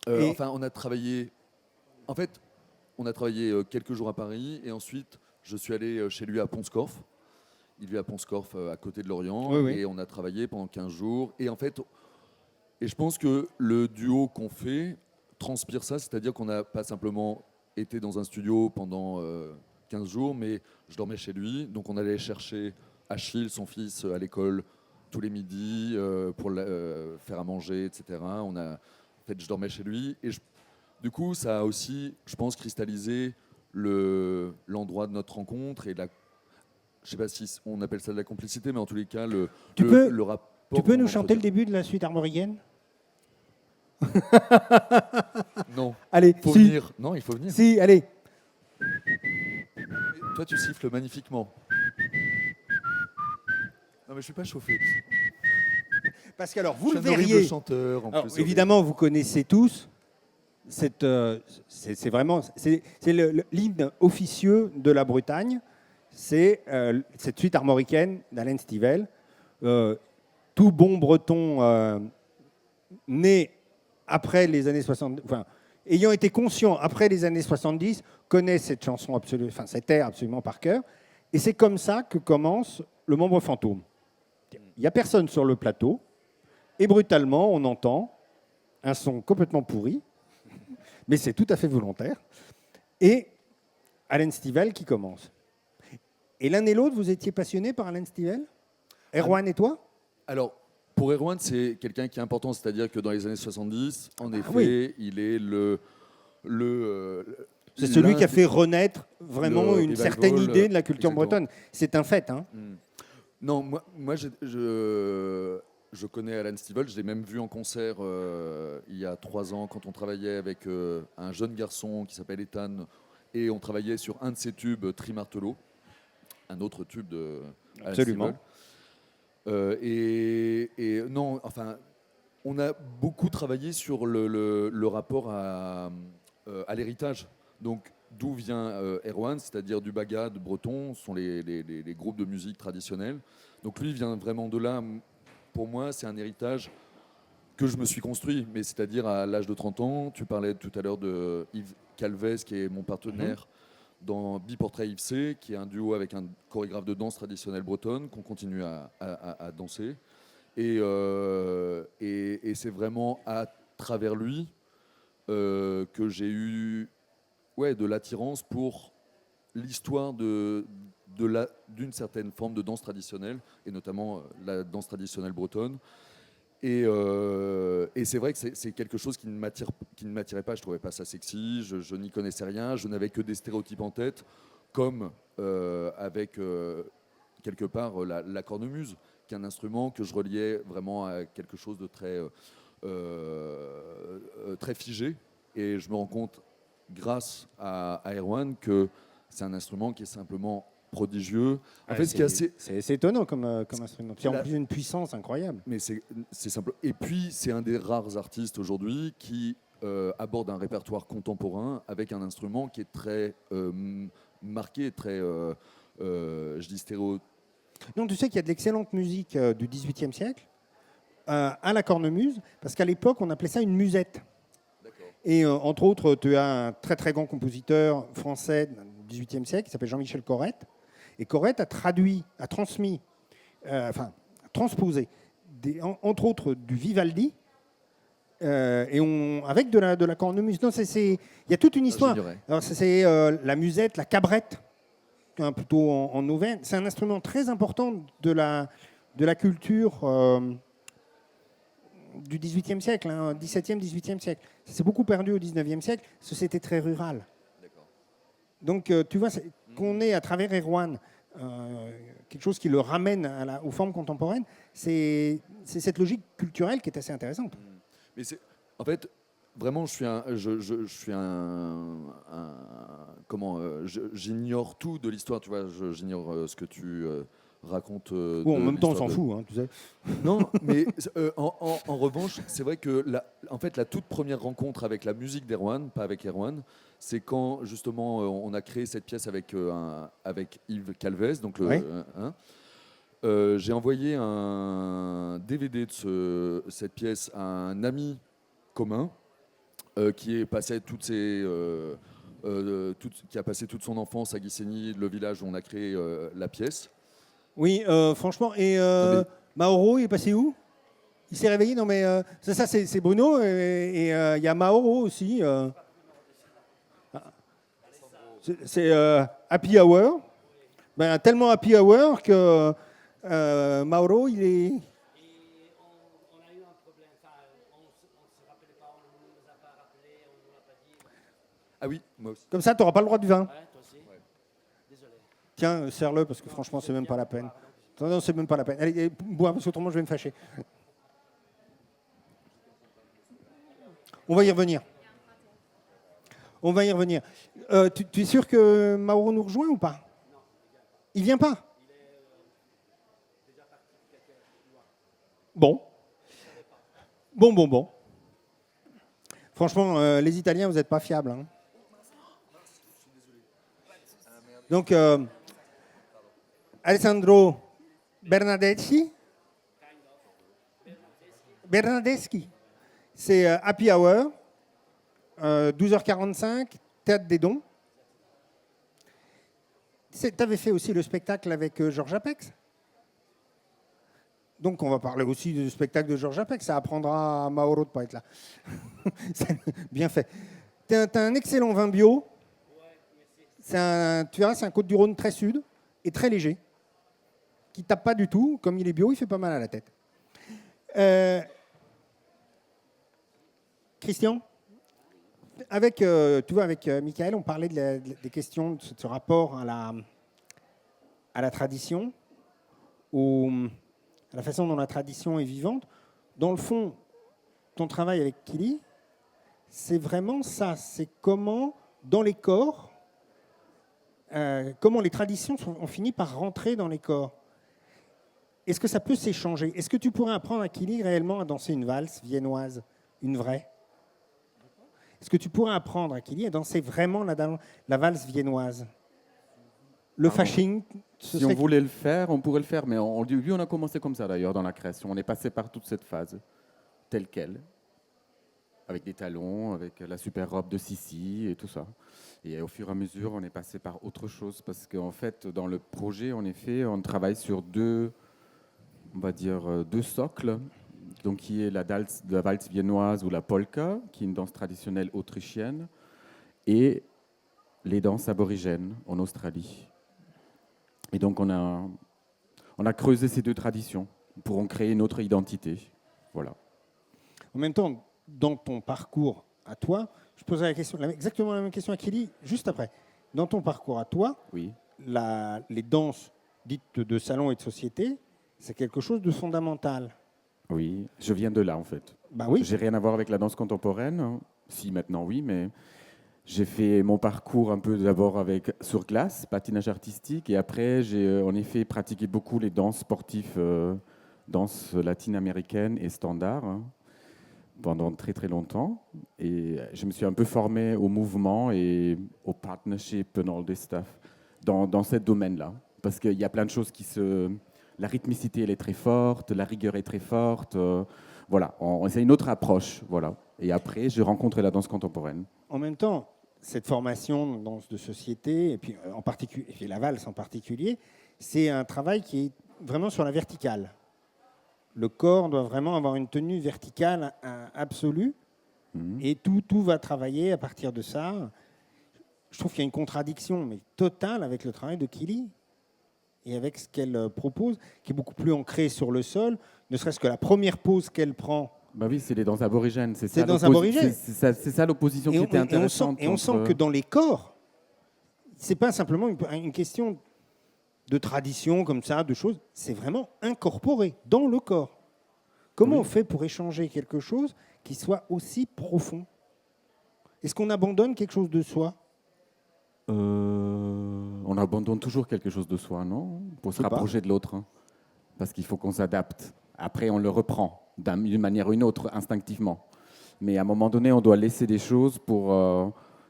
Et- Enfin, on a travaillé... En fait, on a travaillé quelques jours à Paris. Et ensuite, je suis allé chez lui à Pont-Scorff. Il vit à Pont-Scorff, à côté de Lorient. Oui, oui. Et on a travaillé pendant 15 jours. Et en fait... Et je pense que le duo qu'on fait transpire ça, c'est-à-dire qu'on n'a pas simplement été dans un studio pendant 15 jours, mais je dormais chez lui, donc on allait chercher Achille, son fils, à l'école tous les midis pour faire à manger, etc. En fait, je dormais chez lui, et du coup, ça a aussi, je pense, cristallisé l'endroit de notre rencontre et je sais pas si on appelle ça de la complicité, mais en tous les cas, le rapport. Tu peux qu'on nous chanter le entretient. début de la suite armoricaine? Non. Allez, Faut si. venir. Non, il faut venir. Si, allez. Toi, tu siffles magnifiquement. Non, mais je suis pas chauffé. Parce que alors, vous Je le suis un horrible verriez. chanteur. En Alors, plus, évidemment, vous connaissez tous. C'est vraiment l'hymne officieux de la Bretagne. C'est cette suite armoricaine d'Alain Stivell. Tout bon breton né après les années 70, enfin, ayant été conscient après les années 70, connaît cette chanson enfin cet air absolument par cœur. Et c'est comme ça que commence le Membre Fantôme. Il n'y a personne sur le plateau, et brutalement, on entend un son complètement pourri, mais c'est tout à fait volontaire, et Alain Stivell qui commence. Et l'un et l'autre, vous étiez passionnés par Alain Stivell? Erwan et toi? Alors, pour Erwan, c'est quelqu'un qui est important, c'est-à-dire que dans les années 70, en effet, oui. il est C'est celui qui a l'un fait renaître vraiment le une revival, certaine idée de la culture exactement. bretonne. C'est un fait. Hein. Non, moi je connais Alan Stivell, je l'ai même vu en concert il y a 3 ans quand on travaillait avec un jeune garçon qui s'appelle Ethan et on travaillait sur un de ses tubes, Trimartelo, un autre tube de Alan Absolument. Stivell. Et non, enfin, on a beaucoup travaillé sur le rapport à l'héritage. Donc, d'où vient Erwan, c'est-à-dire du bagad breton, ce sont les groupes de musique traditionnels. Donc lui vient vraiment de là. Pour moi, c'est un héritage que je me suis construit, mais c'est-à-dire à l'âge de 30 ans. Tu parlais tout à l'heure de Yves Calvez, qui est mon partenaire dans Biportrait Yves C, qui est un duo avec un chorégraphe de danse traditionnelle bretonne qu'on continue à danser. Et c'est vraiment à travers lui que j'ai eu de l'attirance pour l'histoire d'une certaine forme de danse traditionnelle, et notamment la danse traditionnelle bretonne. Et c'est vrai que c'est quelque chose qui ne m'attirait pas. Je ne trouvais pas ça sexy, je n'y connaissais rien, je n'avais que des stéréotypes en tête, comme avec quelque part la cornemuse, qui est un instrument que je reliais vraiment à quelque chose de très figé. Et je me rends compte, grâce à Erwan, que c'est un instrument qui est simplement prodigieux. En fait, c'est étonnant comme instrument. C'est en plus une puissance incroyable. Mais c'est simple. Et puis, c'est un des rares artistes aujourd'hui qui aborde un répertoire contemporain avec un instrument qui est très marqué, très, je dis stéréo. Non, tu sais qu'il y a de l'excellente musique du XVIIIe siècle à la cornemuse, parce qu'à l'époque, on appelait ça une musette. Et entre autres, tu as un très très grand compositeur français du XVIIIe siècle qui s'appelle Jean-Michel Corrette. Et Corrette a transposé, entre autres, du Vivaldi, avec de la cornemuse. Non, il y a toute une histoire. Alors, c'est la musette, la cabrette, plutôt en Auvergne. C'est un instrument très important de la culture du XVIIIe siècle, XVIIe, XVIIIe siècle. Ça s'est beaucoup perdu au XIXe siècle, parce que c'était très rural. Donc, tu vois, qu'on ait à travers Erwan quelque chose qui le ramène aux formes contemporaines, c'est cette logique culturelle qui est assez intéressante. Mais en fait, vraiment, j'ignore tout de l'histoire, tu vois, j'ignore ce que tu racontes. En même temps, on s'en fout, tu sais. Non, mais en revanche, c'est vrai que la toute première rencontre avec la musique d'Erwan, pas avec Erwan, c'est quand justement on a créé cette pièce avec Yves Calvez, donc j'ai envoyé un DVD de cette pièce à un ami commun qui a passé toute son enfance à Guissény, le village où on a créé la pièce. Oui, franchement. Et Mauro, il est passé où? Il s'est réveillé? Non, mais ça c'est Bruno. Et il y a Mauro aussi. C'est Happy Hour. Ben, tellement Happy Hour que Mauro, il est... On a eu un problème. On ne se rappelait pas, on ne nous a pas rappelé, on ne nous l'a pas dit. Ah oui, moi aussi. Comme ça, tu n'auras pas le droit du vin. Ouais, toi aussi. Ouais. Désolé. Tiens, serre-le, parce que franchement, c'est même pas la peine. Non, c'est même pas la peine. Allez, bois, parce qu'autrement, je vais me fâcher. On va y revenir. Tu es sûr que Mauro nous rejoint ou pas? Non. Il vient pas? Il est déjà parti. Bon. Franchement, les Italiens, vous n'êtes pas fiables. Hein. Donc, Alessandro Bernardeschi, c'est Happy Hour, 12h45, Théâtre des Dons. Tu avais fait aussi le spectacle avec Georges Apex. Donc, on va parler aussi du spectacle de Georges Apex. Ça apprendra à Mauro de ne pas être là. Bien fait. Tu as un excellent vin bio. Tu verras, c'est un Côte-du-Rhône très sud et très léger, qui ne tape pas du tout. Comme il est bio, il fait pas mal à la tête. Christian, avec Michael, on parlait des questions de ce rapport à la tradition, à la façon dont la tradition est vivante. Dans le fond, ton travail avec Kili, c'est vraiment ça. C'est comment, dans les corps, comment les traditions ont fini par rentrer dans les corps. Est-ce que ça peut s'échanger? Est-ce que tu pourrais apprendre à Kili réellement à danser une valse viennoise, une vraie? Est-ce que tu pourrais apprendre à Kili à danser vraiment la valse viennoise? Le Pardon. Fasching, ce Si on serait- voulait le faire, on pourrait le faire, mais au début, on a commencé comme ça d'ailleurs dans la création. On est passé par toute cette phase, telle qu'elle, avec des talons, avec la super robe de Sissi et tout ça. Et au fur et à mesure, on est passé par autre chose, parce qu'en fait, dans le projet, en effet, on travaille sur deux, on va dire, deux socles, donc qui est la valse viennoise ou la polka, qui est une danse traditionnelle autrichienne, et les danses aborigènes en Australie. Et donc, on a creusé ces deux traditions pour en créer une autre identité. Voilà. En même temps, dans ton parcours à toi, je poserai exactement la même question à Kili juste après. Dans ton parcours à toi, Oui. les danses dites de salon et de société, c'est quelque chose de fondamental. Oui, je viens de là, en fait. Bah oui. J'ai rien à voir avec la danse contemporaine. Hein. Si, maintenant, oui, mais j'ai fait mon parcours un peu d'abord sur glace, patinage artistique, et après, j'ai en effet pratiqué beaucoup les danses sportives, danses latine-américaines et standards, hein, pendant très très longtemps. Et je me suis un peu formé au mouvement et au partnership and all this stuff dans ce domaine-là. Parce qu'il y a plein de choses La rythmicité, elle est très forte, la rigueur est très forte. Voilà, c'est une autre approche. Voilà. Et après, j'ai rencontré la danse contemporaine. En même temps, cette formation en danse de société, et puis en particulier, et puis la valse en particulier, c'est un travail qui est vraiment sur la verticale. Le corps doit vraiment avoir une tenue verticale absolue, et tout va travailler à partir de ça. Je trouve qu'il y a une contradiction, mais totale, avec le travail de Kili et avec ce qu'elle propose, qui est beaucoup plus ancré sur le sol, ne serait-ce que la première pose qu'elle prend. Bah oui, c'est les danses aborigènes. C'est C'est danses aborigènes. C'est ça l'opposition qui était intéressante. Et on sent que dans les corps, c'est pas simplement une question de tradition comme ça, de choses, c'est vraiment incorporé dans le corps. Comment on fait pour échanger quelque chose qui soit aussi profond? Est-ce qu'on abandonne quelque chose de soi? On abandonne toujours quelque chose de soi, non? Pour se rapprocher de l'autre. Hein. Parce qu'il faut qu'on s'adapte. Après, on le reprend d'une manière ou une autre, instinctivement. Mais à un moment donné, on doit laisser des choses pour,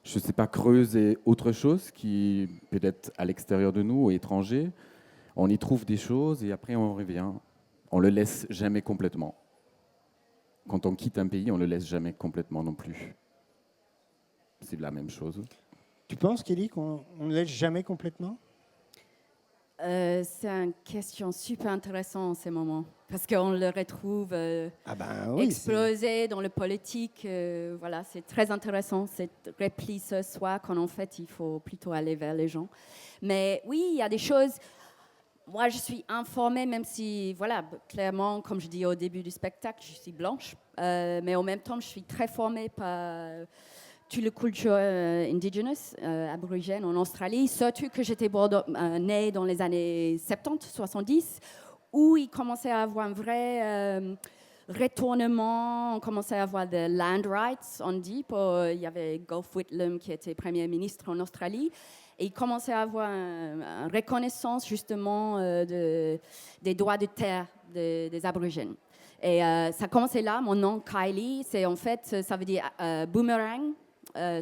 je ne sais pas, creuser autre chose qui peut-être à l'extérieur de nous ou étranger. On y trouve des choses et après, on revient. On ne le laisse jamais complètement. Quand on quitte un pays, on ne le laisse jamais complètement non plus. C'est la même chose. Tu penses, Kelly, qu'on ne laisse jamais complètement? C'est une question super intéressante en ce moment, parce qu'on le retrouve explosé dans le politique. Voilà, c'est très intéressant, cette repli sur soi, quand en fait, il faut plutôt aller vers les gens. Mais oui, il y a des choses... Moi, je suis informée, même si, voilà, clairement, comme je dis au début du spectacle, je suis blanche. Mais en même temps, je suis très formée par... toute la culture indigenous, aborigène en Australie, surtout que j'étais née dans les années 70, 70, où il commençait à avoir un vrai retournement, on commençait à avoir des land rights, on dit. Il y avait Gough Whitlam qui était Premier ministre en Australie, et il commençait à avoir une reconnaissance justement des droits de terre des aborigènes. Et ça commençait là, mon nom Kylie, c'est en fait, ça veut dire boomerang.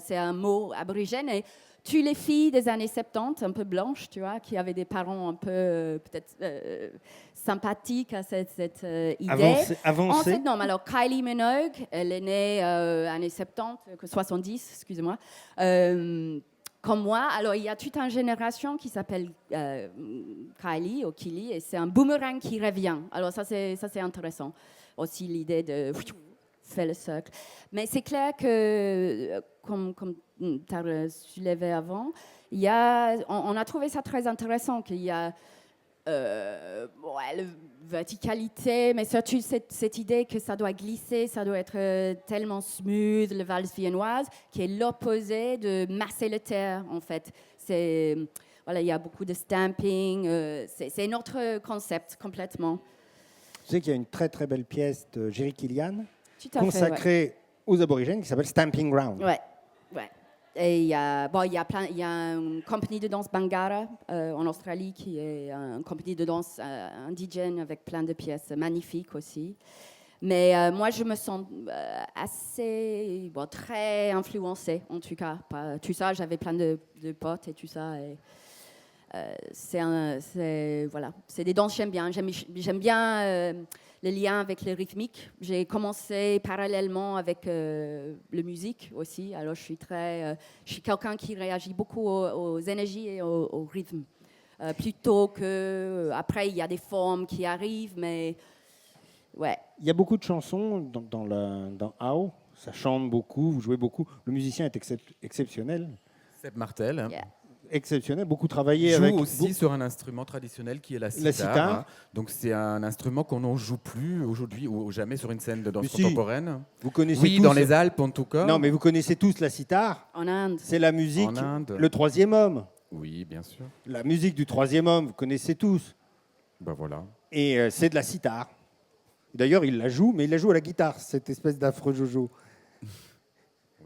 C'est un mot aborigène. Et toutes les filles des années 70, un peu blanches, tu vois, qui avaient des parents un peu peut-être sympathiques à cette idée. Avancé. En fait, non, alors Kylie Minogue, elle est née années 70, 70, excusez-moi, comme moi. Alors, il y a toute une génération qui s'appelle Kylie ou Kili, et c'est un boomerang qui revient. Alors, ça, c'est intéressant. Aussi, l'idée de... fait le cercle. Mais c'est clair que, comme tu as soulevé avant, on a trouvé ça très intéressant, qu'il y a la verticalité, mais surtout cette idée que ça doit glisser, ça doit être tellement smooth, le valse viennoise, qui est l'opposé de masser le terre, en fait. Voilà, il y a beaucoup de stamping, c'est un autre concept complètement. Tu sais qu'il y a une très très belle pièce de Jerry Killian, consacré aux aborigènes, qui s'appelle Stamping Ground. Ouais. Et il y a une compagnie de danse Bangara en Australie qui est une compagnie de danse indigène avec plein de pièces magnifiques aussi. Mais moi, je me sens assez, très influencée, en tout cas. Tout ça, j'avais plein de potes et tout ça. Et, voilà, c'est des danses que j'aime bien. J'aime bien le lien avec le rythmique. J'ai commencé parallèlement avec la musique aussi. Alors, je suis quelqu'un qui réagit beaucoup aux énergies et au rythme. Plutôt que... après, il y a des formes qui arrivent, mais... Ouais. Il y a beaucoup de chansons dans How. Ça chante beaucoup, vous jouez beaucoup. Le musicien est exceptionnel. Seb Martel. Yeah. Exceptionnel, beaucoup travaillé joue avec... aussi sur un instrument traditionnel qui est la sitar. Hein. Donc c'est un instrument qu'on n'en joue plus aujourd'hui ou jamais sur une scène de danse contemporaine. Vous connaissez oui, tous... dans les Alpes en tout cas. Non, mais vous connaissez tous la sitar. En Inde. C'est la musique, en Inde. le troisième homme. Oui, bien sûr. La musique du troisième homme, vous connaissez tous. Ben voilà. Et c'est de la sitar. D'ailleurs, il la joue, mais il la joue à la guitare, cette espèce d'affreux Jojo. Oui,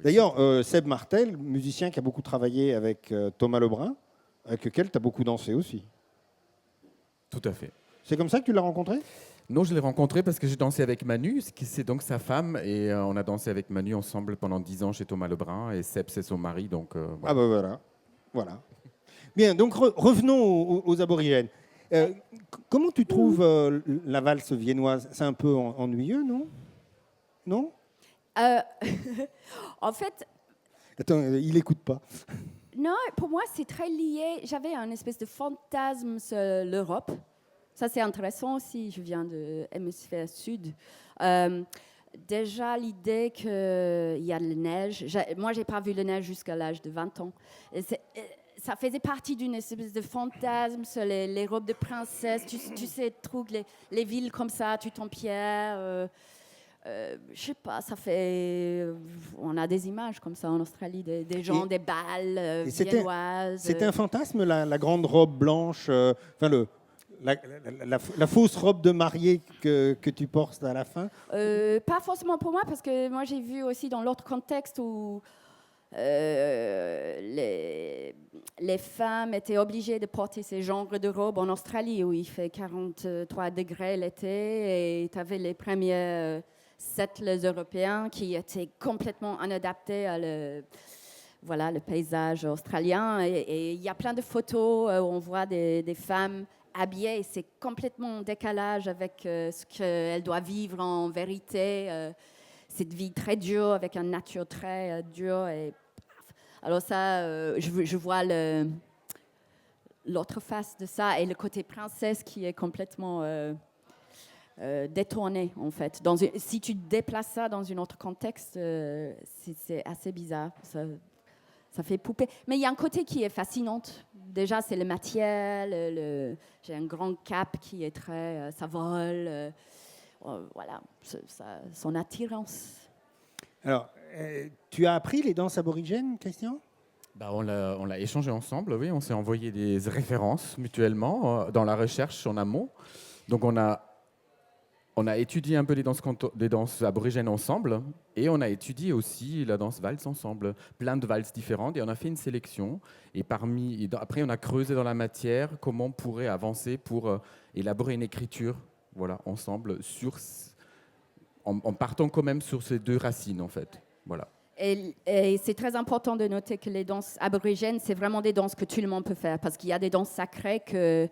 d'ailleurs, Seb Martel, musicien qui a beaucoup travaillé avec Thomas Lebrun, avec lequel tu as beaucoup dansé aussi. Tout à fait. C'est comme ça que tu l'as rencontré ? Non, je l'ai rencontré parce que j'ai dansé avec Manu, c'est donc sa femme, et on a dansé avec Manu ensemble pendant 10 ans chez Thomas Lebrun, et Seb, c'est son mari, donc voilà. Ah ben voilà. Bien, donc revenons aux aborigènes. Comment tu trouves la valse viennoise ? C'est un peu ennuyeux, non ? Non ? En fait... Attends, il n'écoute pas. Non, pour moi, c'est très lié. J'avais un espèce de fantasme sur l'Europe. Ça, c'est intéressant aussi. Je viens de l'hémisphère sud. Déjà, l'idée qu'il y a de la neige. Moi, je n'ai pas vu la neige jusqu'à l'âge de 20 ans. Ça faisait partie d'une espèce de fantasme sur les robes de princesse. Tu sais, trucs, les villes comme ça, tout en pierre. Je sais pas, ça fait... on a des images comme ça en Australie, des gens, des balles viennoises. C'était un fantasme, la grande robe blanche, la fausse robe de mariée que tu portes à la fin ? Pas forcément pour moi, parce que moi j'ai vu aussi dans l'autre contexte où les femmes étaient obligées de porter ces genres de robes en Australie, où il fait 43 degrés l'été, et tu avais les premiers settlers européens qui étaient complètement inadaptés à le paysage australien. Et il y a plein de photos où on voit des femmes habillées, et c'est complètement en décalage avec ce qu'elles doivent vivre en vérité. Cette vie très dure, avec une nature très dure. Et alors ça, je vois l'autre face de ça, et le côté princesse qui est complètement détourné, en fait. Si tu déplaces ça dans un autre contexte, c'est assez bizarre. Ça fait poupée. Mais il y a un côté qui est fascinant. Déjà, c'est la matière. J'ai un grand cap qui est très... ça vole. Voilà, son attirance. Alors, tu as appris les danses aborigènes, Christian ? On l'a échangé ensemble, oui. On s'est envoyé des références mutuellement dans la recherche en amont. Donc, on a étudié un peu les danses aborigènes ensemble, et on a étudié aussi la danse valse ensemble. Plein de valses différentes, et on a fait une sélection. Et après, on a creusé dans la matière comment on pourrait avancer pour élaborer une écriture, voilà, ensemble, en partant quand même sur ces deux racines, en fait. Voilà. Et c'est très important de noter que les danses aborigènes, c'est vraiment des danses que tout le monde peut faire, parce qu'il y a des danses sacrées que,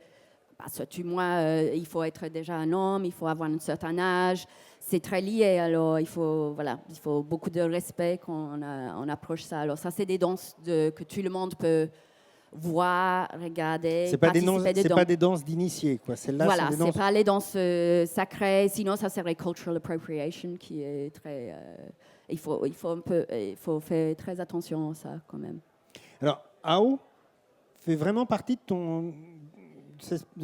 il faut être déjà un homme, il faut avoir un certain âge, c'est très lié, alors il faut beaucoup de respect quand on approche ça. Alors ça, c'est des danses que tout le monde peut voir, regarder, c'est pas des danses d'initiés, quoi. Celle-là, voilà, c'est des danses... pas les danses sacrées, sinon ça serait cultural appropriation, qui est très... il faut faire très attention à ça, quand même. Alors, Ao fait vraiment partie de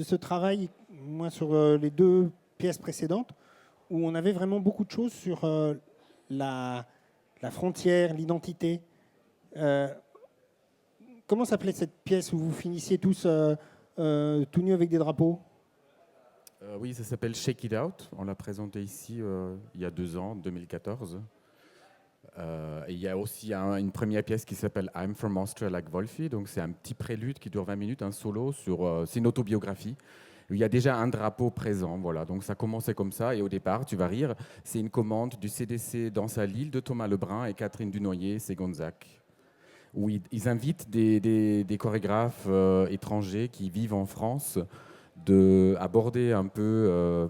ce travail, moi, sur les deux pièces précédentes, où on avait vraiment beaucoup de choses sur la frontière, l'identité. Comment s'appelait cette pièce où vous finissiez tous tout nus avec des drapeaux ? Oui, ça s'appelle Shake It Out. On l'a présenté ici il y a 2 ans, 2014. Et il y a aussi une première pièce qui s'appelle I'm from Austria like Wolfie. Donc c'est un petit prélude qui dure 20 minutes, un solo c'est une autobiographie. Il y a déjà un drapeau présent, voilà. Donc ça commençait comme ça. Et au départ, tu vas rire, c'est une commande du CDC Danse à Lille de Thomas Lebrun et Catherine Dunoyer, c'est Gonzac, où ils invitent des chorégraphes étrangers qui vivent en France d'aborder un peu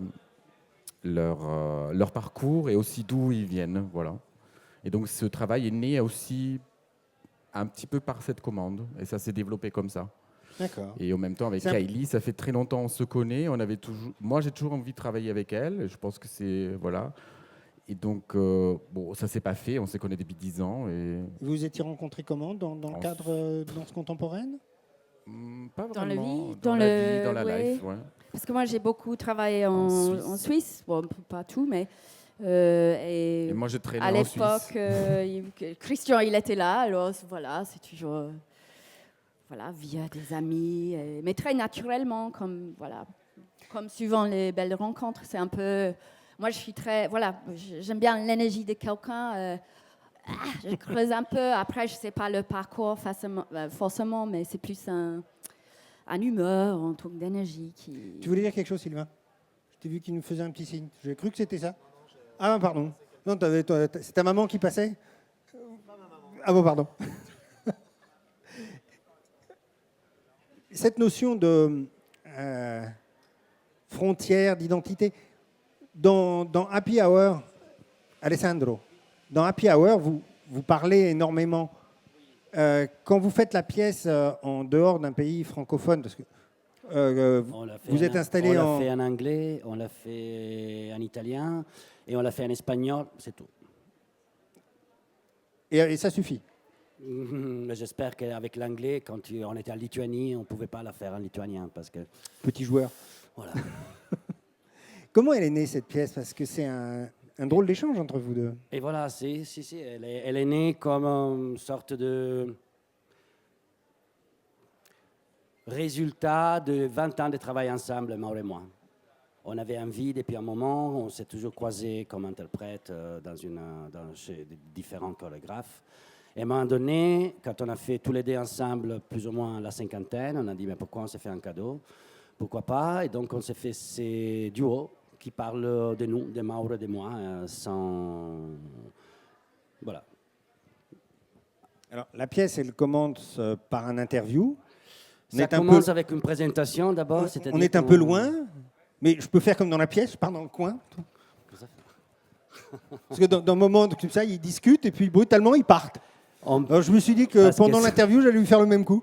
leur parcours et aussi d'où ils viennent, voilà. Et donc ce travail est né aussi un petit peu par cette commande, et ça s'est développé comme ça. D'accord. Et en même temps, avec Kylie, ça fait très longtemps qu'on se connaît. Moi, j'ai toujours envie de travailler avec elle. Je pense que c'est... Voilà. Et donc, bon, ça ne s'est pas fait. On s'est connus depuis 10 ans. Et... Vous vous étiez rencontrés comment? Dans le cadre de danse contemporaine? Pas Dans la vraiment. vie, dans la ouais. life, ouais. Parce que moi, j'ai beaucoup travaillé en Suisse. Bon, pas tout, mais... et moi, j'ai traîné à en Suisse. l'époque, Christian, il était là. Alors, voilà, c'est toujours... Voilà, via des amis, mais très naturellement, comme suivant les belles rencontres. C'est un peu... Moi, je suis très... Voilà, j'aime bien l'énergie de quelqu'un. Je creuse un peu. Après, je ne sais pas le parcours forcément, mais c'est plus un humeur, un truc d'énergie qui... Tu voulais dire quelque chose, Sylvain? Je t'ai vu qu'il nous faisait un petit signe. J'ai cru que c'était ça. Ah, pardon. Non, c'est ta maman qui passait? Ah bon, pardon. Cette notion de frontière, d'identité, dans Happy Hour, Alessandro, dans Happy Hour, vous parlez énormément. Quand vous faites la pièce en dehors d'un pays francophone, parce que vous êtes installé on l'a fait en anglais, on l'a fait en italien et on l'a fait en espagnol, c'est tout. Et ça suffit? J'espère qu'avec l'anglais, quand on était en Lituanie, on ne pouvait pas la faire en lituanien. Parce que... Petit joueur. Voilà. Comment elle est née, cette pièce? Parce que c'est un drôle d'échange entre vous deux. Et voilà, si, elle est née comme une sorte de résultat de 20 ans de travail ensemble, Mauro et moi. On avait envie depuis un moment, on s'est toujours croisés comme interprètes chez différents chorégraphes. Et à un moment donné, quand on a fait tous les deux ensemble plus ou moins la cinquantaine, on a dit mais pourquoi on s'est fait un cadeau? Pourquoi pas? Et donc on s'est fait ces duos qui parlent de nous, de Mauro et de moi, sans... Voilà. Alors la pièce, elle commence par un interview. Ça commence avec une présentation d'abord. On est un peu loin, mais je peux faire comme dans la pièce, je pars dans le coin. Parce que dans un moment comme ça, ils discutent et puis brutalement, ils partent. Alors, je me suis dit que pendant l'interview, j'allais lui faire le même coup.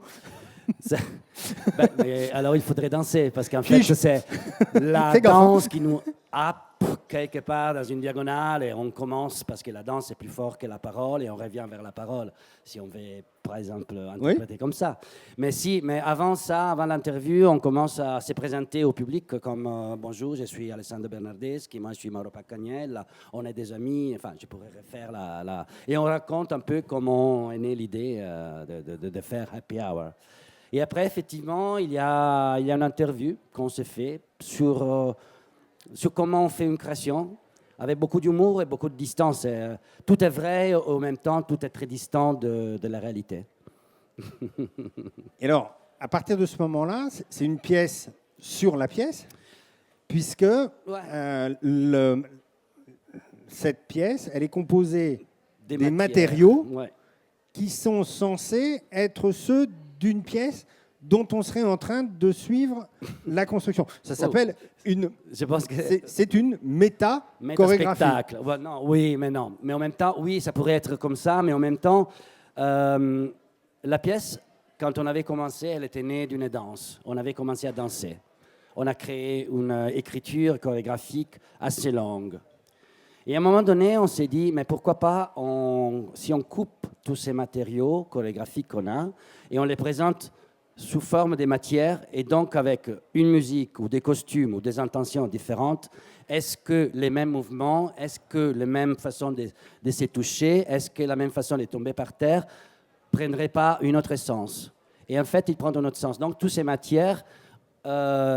Alors il faudrait danser, parce qu'en fait, c'est la danse qui nous happe quelque part dans une diagonale et on commence parce que la danse est plus fort que la parole et on revient vers la parole, si on veut, par exemple, interpréter comme ça. Mais avant ça, avant l'interview, on commence à se présenter au public comme bonjour, je suis Alessandro Bernardeschi, moi je suis Mauro Paccagnel, on est des amis, enfin je pourrais refaire et on raconte un peu comment est née l'idée de faire Happy Hour. Et après, effectivement, il y a une interview qu'on s'est fait sur comment on fait une création, avec beaucoup d'humour et beaucoup de distance. Tout est vrai, en même temps, tout est très distant de la réalité. Et alors, à partir de ce moment-là, c'est une pièce sur la pièce, puisque cette pièce, elle est composée des matériaux qui sont censés être ceux d'une pièce dont on serait en train de suivre la construction. Ça s'appelle Je pense que c'est une méta-chorégraphie. Non, oui, mais non. Mais en même temps, oui, ça pourrait être comme ça, mais en même temps, la pièce, quand on avait commencé, elle était née d'une danse. On avait commencé à danser. On a créé une écriture chorégraphique assez longue. Et à un moment donné, on s'est dit, mais pourquoi pas, si on coupe tous ces matériaux chorégraphiques qu'on a, et on les présente sous forme des matières, et donc avec une musique ou des costumes ou des intentions différentes, est-ce que les mêmes mouvements, est-ce que les mêmes façons de se toucher, est-ce que la même façon de tomber par terre prendrait pas une autre sens? Et en fait, ils prennent un autre sens. Donc, toutes ces matières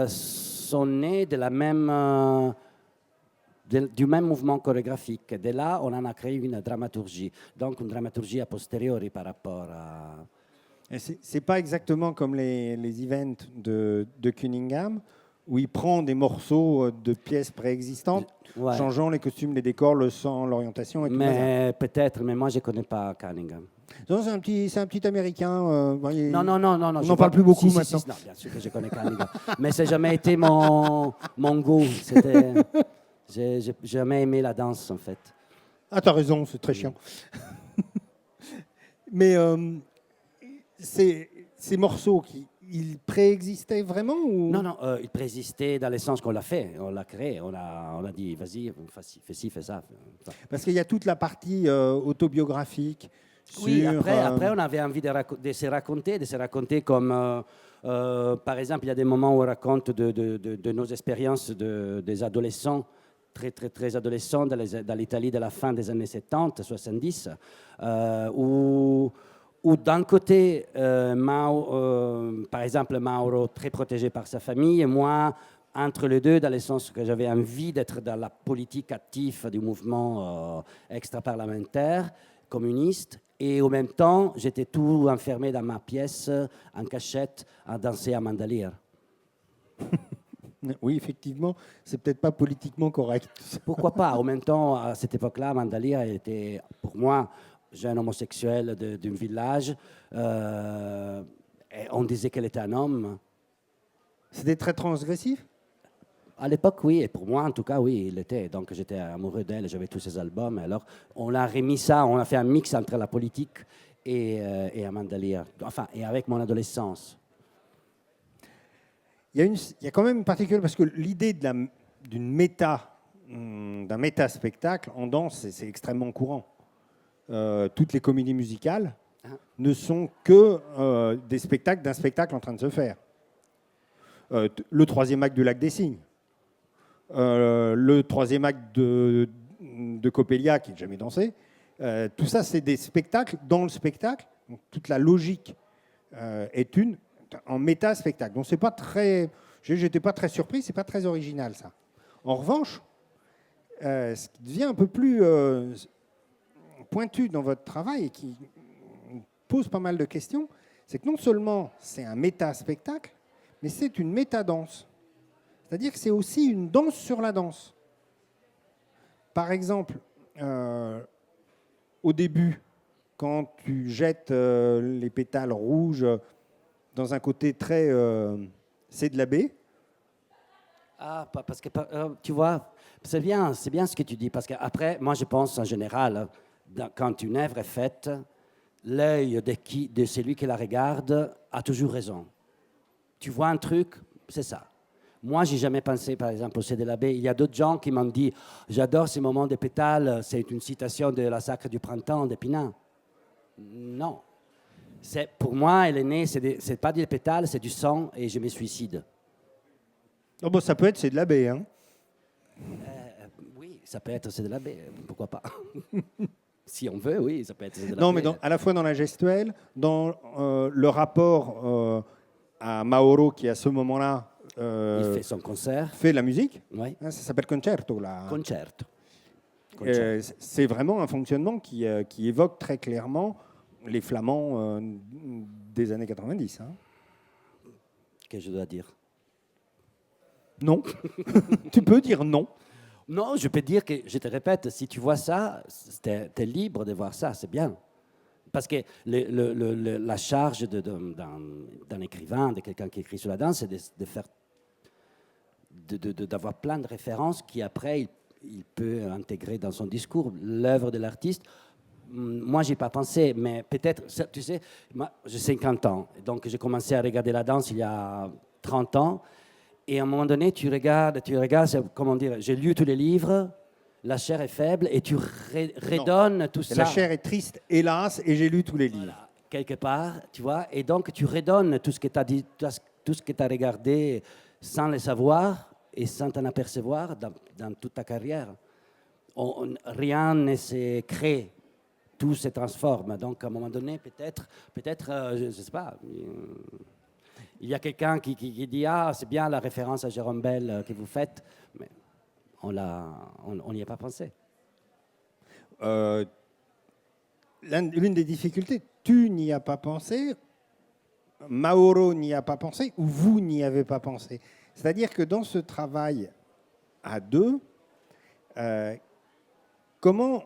sont nées de la même... du même mouvement chorégraphique. De là, on en a créé une dramaturgie. Donc, une dramaturgie a posteriori par rapport à... C'est pas exactement comme les events de Cunningham, où il prend des morceaux de pièces préexistantes, Ouais. changeant les costumes, les décors, le sang, l'orientation et tout ça. Mais peut-être, mais moi je ne connais pas Cunningham. Non, c'est un petit Américain. Non. On je n'en parle vois- plus beaucoup si, maintenant. non, bien sûr que je connais Cunningham. Mais ça n'a jamais été mon goût. J'ai jamais aimé la danse, en fait. Ah, t'as raison, c'est très chiant. Mais ces morceaux, ils préexistaient vraiment ou... Non, il préexistait dans le sens qu'on l'a fait. On l'a créé. On a dit, vas-y, fais ci, fais ça. Parce qu'il y a toute la partie autobiographique. Oui, sur, après, on avait envie de se raconter comme, par exemple, il y a des moments où on raconte de nos expériences des adolescents, très adolescents dans l'Italie de la fin des années 70, 70, où d'un côté, par exemple, Mauro, très protégé par sa famille, et moi, entre les deux, dans le sens que j'avais envie d'être dans la politique active du mouvement extra-parlementaire communiste, et en même temps, j'étais tout enfermé dans ma pièce, en cachette, à danser à Mandalire. Oui, effectivement, c'est peut-être pas politiquement correct. Pourquoi pas? En même temps, à cette époque-là, Mandalire était, pour moi, jeune homosexuel d'un village. Et on disait qu'elle était un homme. C'était très transgressif. À l'époque, oui, et pour moi, en tout cas, oui, il était. Donc, j'étais amoureux d'elle, j'avais tous ses albums. Alors, on a remis ça, on a fait un mix entre la politique et Amanda Lear. Enfin, et avec mon adolescence. Il y a quand même une particulière, parce que l'idée d'un méta-spectacle en danse, c'est extrêmement courant. Toutes les comédies musicales ne sont que des spectacles d'un spectacle en train de se faire. Le troisième acte du Lac des Cygnes, le troisième acte de Coppelia, qui n'a jamais dansé, tout ça, c'est des spectacles dans le spectacle. Donc, toute la logique est en méta-spectacle. Donc, c'est pas très... J'étais pas très surpris, c'est pas très original, ça. En revanche, ce qui devient un peu plus pointu dans votre travail et qui pose pas mal de questions, c'est que non seulement c'est un méta-spectacle, mais c'est une méta-danse. C'est-à-dire que c'est aussi une danse sur la danse. Par exemple, au début, quand tu jettes les pétales rouges dans un côté très... c'est de la baie. Ah, parce que tu vois, c'est bien ce que tu dis, parce qu'après, moi je pense en général, quand une œuvre est faite, l'œil de celui qui la regarde a toujours raison. Tu vois un truc, c'est ça. Moi, j'ai jamais pensé, par exemple, au C'est de la baie. Il y a d'autres gens qui m'ont dit, j'adore ces moments de pétales, c'est une citation de la Sacre du Printemps d'Épinal. Non. Pour moi, elle est née, c'est pas des pétales, c'est du sang et je me suicide. Oh bon, ça peut être c'est de la baie, hein. Oui, ça peut être c'est de la baie, pourquoi pas. Si on veut, oui, ça peut être c'est de la Non, baie. mais à la fois dans la gestuelle, dans le rapport à Mauro, qui à ce moment-là il fait son concert. fait la musique. Oui. Ça s'appelle concerto, là. Concerto. C'est vraiment un fonctionnement qui évoque très clairement les Flamands des années 90. Hein. Que je dois dire? Non. Tu peux dire non. Non, je peux dire que, je te répète, si tu vois ça, tu es libre de voir ça, c'est bien. Parce que la charge d'un écrivain, de quelqu'un qui écrit sur la danse, c'est d'avoir plein de références qui après il peut intégrer dans son discours. L'œuvre de l'artiste, moi j'ai pas pensé, mais peut-être, tu sais, moi, j'ai 50 ans, donc j'ai commencé à regarder la danse il y a 30 ans, et à un moment donné tu regardes, comment dire, j'ai lu tous les livres, la chair est faible, et tu redonnes tout ça. La chair est triste, hélas, et j'ai lu tous les livres. Voilà, quelque part, tu vois, et donc tu redonnes tout ce que tu as dit, tout ce que tu as regardé sans le savoir et sans t'en apercevoir dans toute ta carrière. Rien ne se crée, tout se transforme. Donc à un moment donné, peut-être, je ne sais pas, il y a quelqu'un qui dit « Ah, c'est bien la référence à Jérôme Bel que vous faites », mais on n'y a pas pensé. L'une des difficultés, tu n'y as pas pensé, Mauro n'y a pas pensé, ou vous n'y avez pas pensé. C'est-à-dire que dans ce travail à deux, comment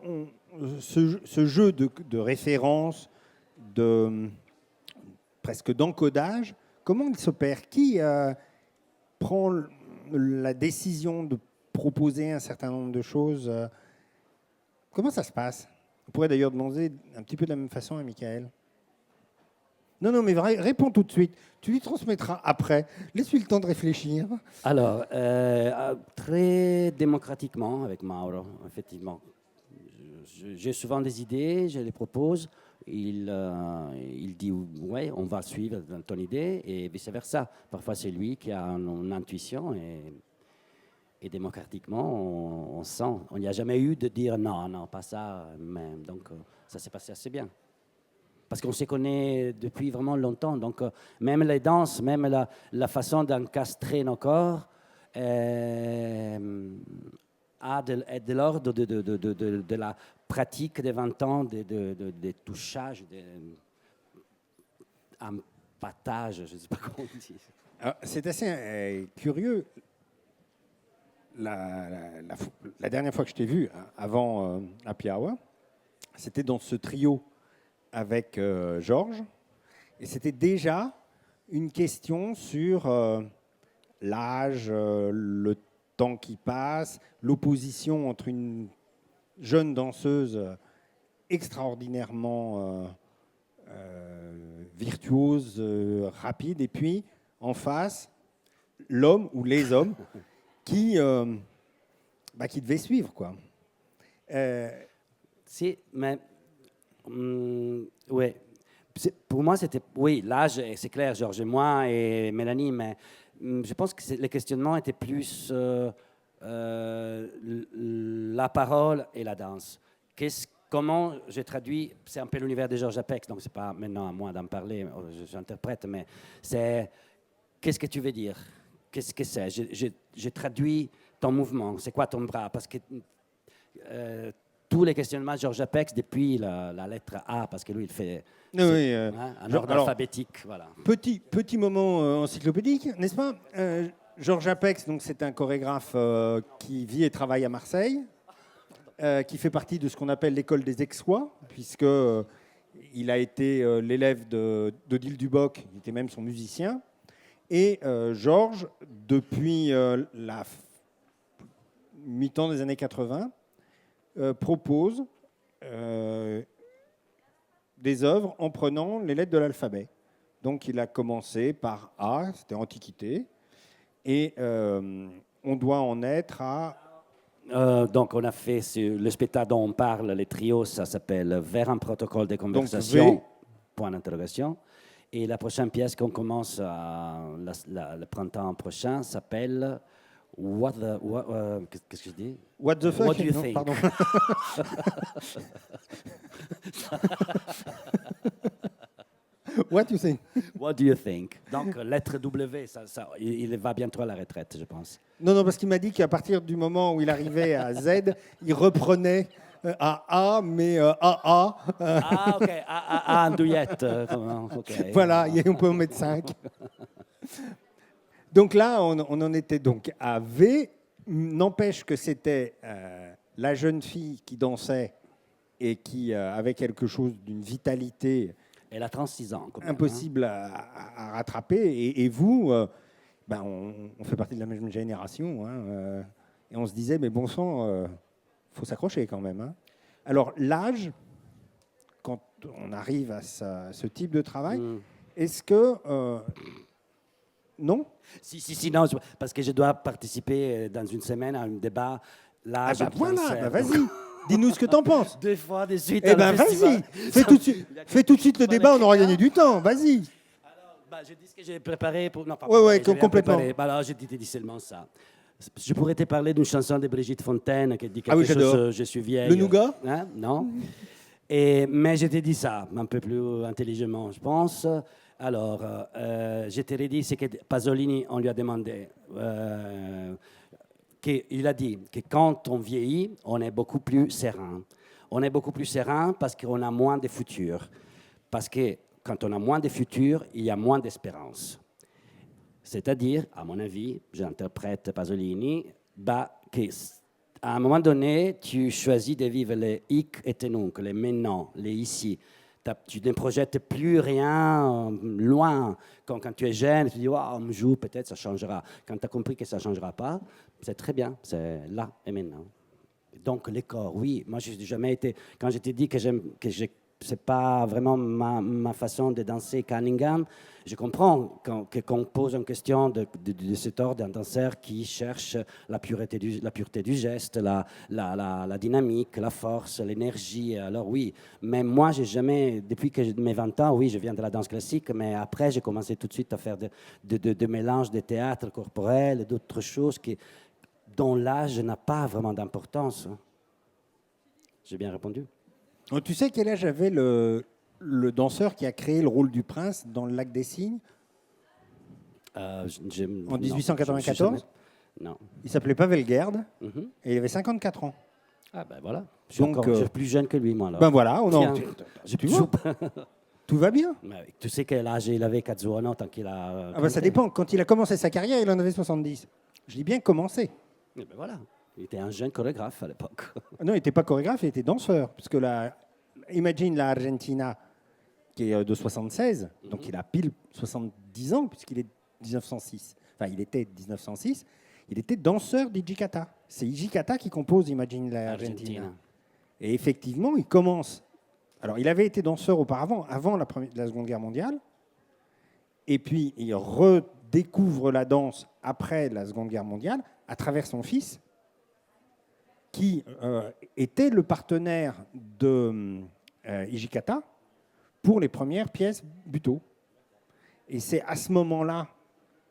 ce jeu de référence, presque d'encodage, comment il s'opère? Qui prend la décision de proposer un certain nombre de choses? Comment ça se passe? On pourrait d'ailleurs demander un petit peu de la même façon à Michael. Non, mais réponds tout de suite. Tu lui transmettras après. Laisse-lui le temps de réfléchir. Alors, très démocratiquement avec Mauro, effectivement. J'ai souvent des idées, je les propose. Il dit ouais, on va suivre ton idée et vice-versa. Parfois, c'est lui qui a une intuition et démocratiquement, on sent. On n'y a jamais eu de dire non, pas ça. Mais, donc, ça s'est passé assez bien. Parce qu'on se connaît depuis vraiment longtemps. Donc, même les danses, même la façon d'encastrer nos corps est de l'ordre de la pratique de 20 ans de touchage, d'empattage, je ne sais pas comment on dit. C'est assez curieux. La dernière fois que je t'ai vu, avant Happy Hour, c'était dans ce trio avec Georges, et c'était déjà une question sur l'âge, le temps qui passe, l'opposition entre une jeune danseuse extraordinairement virtuose, rapide, et puis en face, l'homme ou les hommes qui devaient suivre, quoi. Ouais. Pour moi, c'était... Oui, l'âge, c'est clair, Georges et moi et Mélanie, mais je pense que le questionnement était plus la parole et la danse. Comment j'ai traduit... C'est un peu l'univers de Georges Apex, donc ce n'est pas maintenant à moi d'en parler, j'interprète, mais c'est... Qu'est-ce que tu veux dire? Qu'est-ce que c'est? J'ai traduit ton mouvement. C'est quoi ton bras? Parce que... tous les questionnements de Georges Apex depuis la lettre A, parce que lui, il fait un ordre alphabétique. Voilà. Petit moment encyclopédique, n'est-ce pas? Georges Apex, donc, c'est un chorégraphe qui vit et travaille à Marseille, qui fait partie de ce qu'on appelle l'école des Aixois, puisqu'il a été l'élève d'Odile Duboc, il était même son musicien. Et Georges, depuis la mi-temps des années 80, propose des œuvres en prenant les lettres de l'alphabet. Donc il a commencé par A, c'était Antiquité, et on doit en être à... Donc on a fait le spectacle dont on parle, les trios, ça s'appelle Vers un protocole de conversation, point d'interrogation. Et la prochaine pièce qu'on commence le printemps prochain s'appelle... qu'est-ce que je dis? What the fuck? What do you think? Pardon. What do you think? What do you think? Donc, lettre W, il va bientôt à la retraite, je pense. Non, parce qu'il m'a dit qu'à partir du moment où il arrivait à Z, il reprenait à A, mais AA. Ah, ok, A, andouillette. Okay. Voilà, on peut en mettre 5. Donc là, on en était donc à V. N'empêche que c'était la jeune fille qui dansait et qui avait quelque chose d'une vitalité... Elle a 36 ans. Quand même, impossible à rattraper. Et vous, on fait partie de la même génération. Et on se disait, mais bon sang, faut s'accrocher quand même. Hein. Alors, l'âge, quand on arrive à ce type de travail, est-ce que... non? Si, non, parce que je dois participer dans une semaine à un débat. L'âge, voilà, vas-y. Dis-nous ce que t'en penses. 2 fois de suite. Eh ben vas-y, fais tout de suite le débat, on aura gagné du temps. Vas-y. Alors, je dis ce que j'ai préparé pour. Non, pas complètement. Alors, je dis seulement ça. Je pourrais te parler d'une chanson de Brigitte Fontaine qui dit quelque chose. Je suis vieille. Le nougat? Hein? Non. Mais je t'ai dit ça un peu plus intelligemment, je pense. Alors, je t'ai dit ce que Pasolini, on lui a demandé. Il a dit que quand on vieillit, on est beaucoup plus serein. On est beaucoup plus serein parce qu'on a moins de futur. Parce que quand on a moins de futur, il y a moins d'espérance. C'est-à-dire, à mon avis, j'interprète Pasolini, à un moment donné, tu choisis de vivre les hic et nunc, les maintenant, les ici. Tu ne projettes plus rien loin. Quand tu es jeune, tu dis, on me joue, peut-être ça changera. Quand tu as compris que ça ne changera pas, c'est très bien, c'est là et maintenant. Donc les corps, oui. Moi, je n'ai jamais été... Quand je t'ai dit que c'est pas vraiment ma façon de danser Cunningham, je comprends qu'on pose une question de cet ordre d'un danseur qui cherche la pureté du geste, la dynamique, la force, l'énergie. Alors oui, mais moi, j'ai jamais, depuis que j'ai mes 20 ans, oui, je viens de la danse classique, mais après, j'ai commencé tout de suite à faire de mélange de théâtre corporel et d'autres choses dont l'âge n'a pas vraiment d'importance. J'ai bien répondu. Tu sais quel âge avait le danseur qui a créé le rôle du prince dans le Lac des Cygnes en 1894? Non. Il s'appelait Pavel Gerd et il avait 54 ans. Ah ben voilà, je suis plus jeune que lui, moi. Alors. Ben voilà, tu vois. Tout va bien. Tu sais quel âge il avait, Kazuo, tant qu'il a... ça dépend. Quand il a commencé sa carrière, il en avait 70. Je dis bien commencé. Ben voilà, il était un jeune chorégraphe à l'époque. Non, il n'était pas chorégraphe, il était danseur. Parce que imagine la Argentina, qui est de 76, donc il a pile 70 ans, puisqu'il est 1906. Enfin, il était 1906. Il était danseur d'Hijikata. C'est Hijikata qui compose Imagine la Argentina. Et effectivement, il commence. Alors, il avait été danseur auparavant, avant la Seconde Guerre mondiale. Et puis, il redécouvre la danse après la Seconde Guerre mondiale, à travers son fils, qui était le partenaire de Hijikata pour les premières pièces Butoh. Et c'est à ce moment-là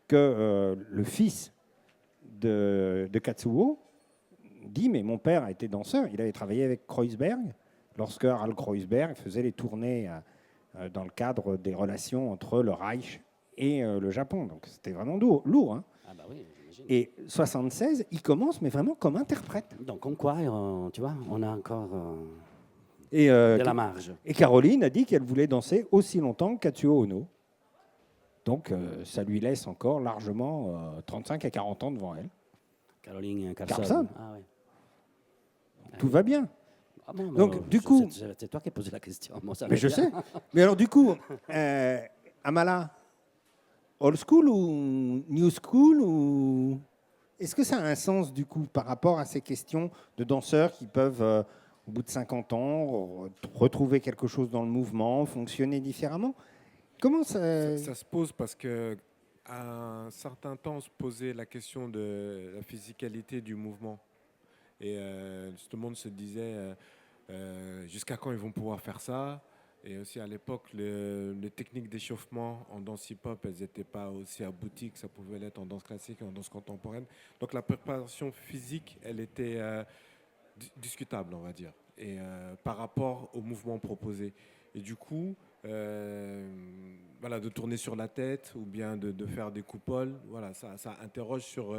que le fils de Katsuo dit « Mais mon père a été danseur, il avait travaillé avec Kreuzberg, lorsque Harald Kreuzberg faisait les tournées dans le cadre des relations entre le Reich et le Japon. » Donc c'était vraiment lourd. Hein. Ah bah oui, j'imagine. Et 76, il commence, mais vraiment comme interprète. Donc on croit, tu vois, on a encore de la marge. Et Caroline a dit qu'elle voulait danser aussi longtemps que Katsuo Ono. Donc ça lui laisse encore largement 35 à 40 ans devant elle. Caroline Carlson. Ah, oui. Tout va bien. Ah bon, donc du coup... C'est toi qui as posé la question. Moi, ça mais je sais. Mais alors du coup, Amala, old school ou new school ou... Est-ce que ça a un sens du coup par rapport à ces questions de danseurs qui peuvent, au bout de 50 ans, retrouver quelque chose dans le mouvement, fonctionner différemment? Comment ça... Ça se pose parce que à un certain temps, on se posait la question de la physicalité du mouvement. Et tout le monde se disait jusqu'à quand ils vont pouvoir faire ça. Et aussi à l'époque, les techniques d'échauffement en danse hip-hop, elles n'étaient pas aussi abouties que ça pouvait l'être en danse classique et en danse contemporaine. Donc la préparation physique, elle était discutable, on va dire, et par rapport au mouvement proposé. Et du coup, de tourner sur la tête ou bien de faire des coupoles, voilà, ça interroge sur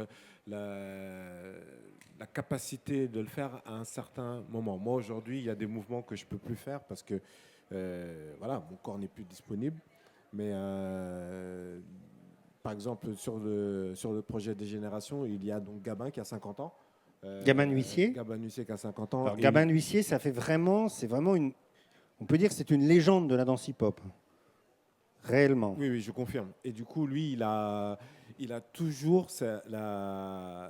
la capacité de le faire à un certain moment. Moi, aujourd'hui, il y a des mouvements que je ne peux plus faire parce que mon corps n'est plus disponible. Mais par exemple, sur le projet des générations, il y a donc Gabin qui a 50 ans. Gabin Huissier. Gabin Huissier qui a 50 ans. Alors, Gabin Huissier, c'est vraiment une... On peut dire que c'est une légende de la danse hip-hop. Réellement. Oui, je confirme. Et du coup, lui, il a toujours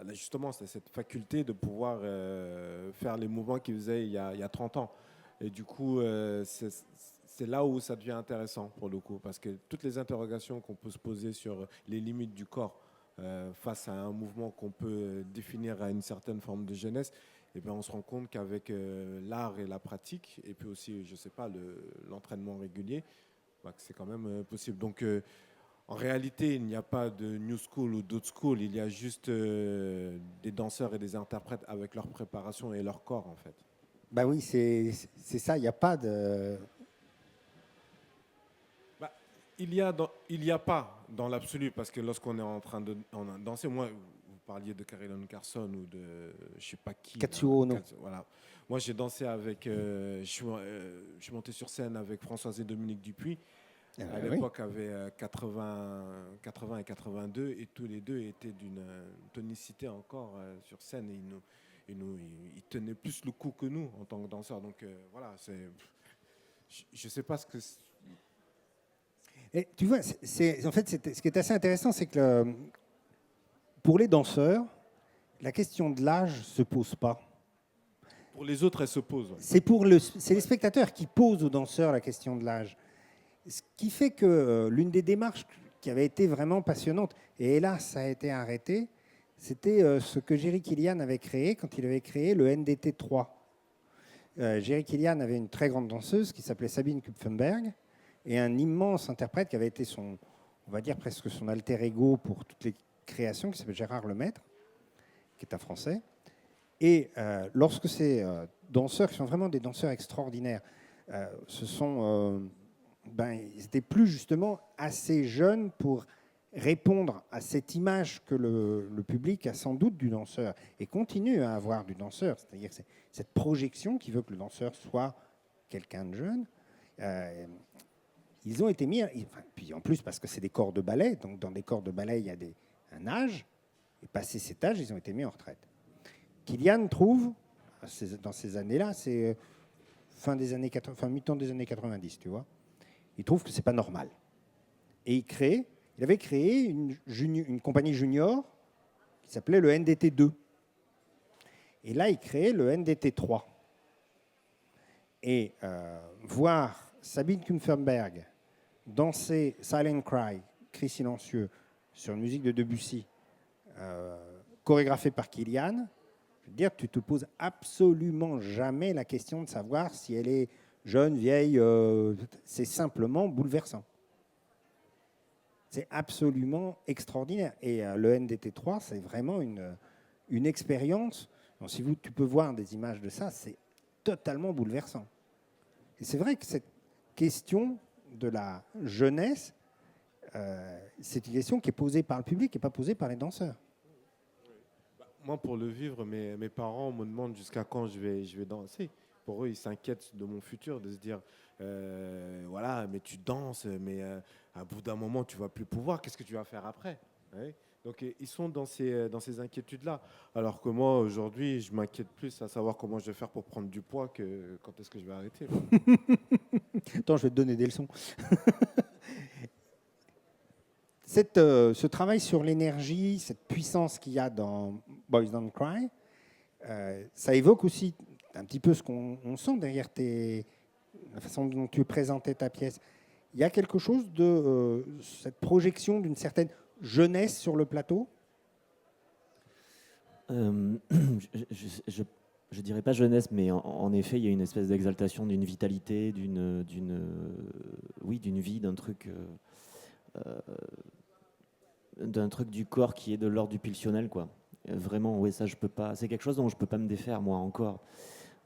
justement cette faculté de pouvoir faire les mouvements qu'il faisait il y a 30 ans. Et du coup, c'est là où ça devient intéressant pour le coup, parce que toutes les interrogations qu'on peut se poser sur les limites du corps face à un mouvement qu'on peut définir à une certaine forme de jeunesse, eh bien, on se rend compte qu'avec l'art et la pratique, et puis aussi, je sais pas, l'entraînement régulier, c'est quand même possible. Donc, en réalité, il n'y a pas de new school ou d'old school, il y a juste des danseurs et des interprètes avec leur préparation et leur corps, en fait. Bah oui, c'est ça, il n'y a pas de... Il y a pas dans l'absolu, parce que lorsqu'on est en train de danser, moi, vous parliez de Caroline Carlson ou de je sais pas qui. Katsuo Ono. Voilà. Moi, j'ai dansé avec, je suis monté sur scène avec Françoise et Dominique Dupuis. à l'époque avaient 80 et 82 et tous les deux étaient d'une tonicité encore sur scène et ils tenaient plus le coup que nous en tant que danseurs. Donc voilà, je ne sais pas ce que... Et tu vois, en fait, ce qui est assez intéressant, c'est que pour les danseurs, la question de l'âge ne se pose pas. Pour les autres, elle se pose. C'est les spectateurs qui posent aux danseurs la question de l'âge. Ce qui fait que l'une des démarches qui avait été vraiment passionnante, et hélas, ça a été arrêté, c'était ce que Jerry Killian avait créé quand il avait créé le NDT 3. Jerry Killian avait une très grande danseuse qui s'appelait Sabine Kupfenberg et un immense interprète qui avait été on va dire presque son alter ego pour toutes les créations, qui s'appelle Gérard Lemaître, qui est un Français. Et lorsque ces danseurs, qui sont vraiment des danseurs extraordinaires, ils n'étaient plus justement assez jeunes pour répondre à cette image que le public a sans doute du danseur et continue à avoir du danseur, c'est-à-dire cette projection qui veut que le danseur soit quelqu'un de jeune. Ils ont été mis, puis en plus parce que c'est des corps de ballet, donc dans des corps de ballet il y a un âge, et passé cet âge, ils ont été mis en retraite. Killian trouve, dans ces années-là, c'est mi-temps des années 90, tu vois, il trouve que c'est pas normal. Et il avait créé une compagnie junior qui s'appelait le NDT 2. Et là, il créait le NDT 3. Et voir Sabine Kupfenberg danser Silent Cry, Cri silencieux, sur une musique de Debussy, chorégraphiée par Killian, je veux dire, tu te poses absolument jamais la question de savoir si elle est jeune, vieille, c'est simplement bouleversant. C'est absolument extraordinaire. Et le NDT 3, c'est vraiment une expérience. Donc, si tu peux voir des images de ça, c'est totalement bouleversant. Et c'est vrai que cette question de la jeunesse, c'est une question qui est posée par le public et pas posée par les danseurs. Moi, pour le vivre, mes parents me demandent jusqu'à quand je vais danser. Pour eux, ils s'inquiètent de mon futur, de se dire, voilà, mais tu danses, mais à bout d'un moment, tu ne vas plus pouvoir. Qu'est-ce que tu vas faire après? Ouais. Donc, ils sont dans ces inquiétudes-là. Alors que moi, aujourd'hui, je m'inquiète plus à savoir comment je vais faire pour prendre du poids que quand est-ce que je vais arrêter. Attends, je vais te donner des leçons. Ce travail sur l'énergie, cette puissance qu'il y a dans Boys Don't Cry, ça évoque aussi un petit peu ce qu'on sent derrière la façon dont tu présentais ta pièce. Il y a quelque chose de cette projection d'une certaine jeunesse sur le plateau? Je dirais pas jeunesse, mais en effet, il y a une espèce d'exaltation d'une vitalité, d'une vie, d'un truc du corps qui est de l'ordre du pulsionnel, quoi. Vraiment, ouais, ça je peux pas. C'est quelque chose dont je peux pas me défaire, moi, encore.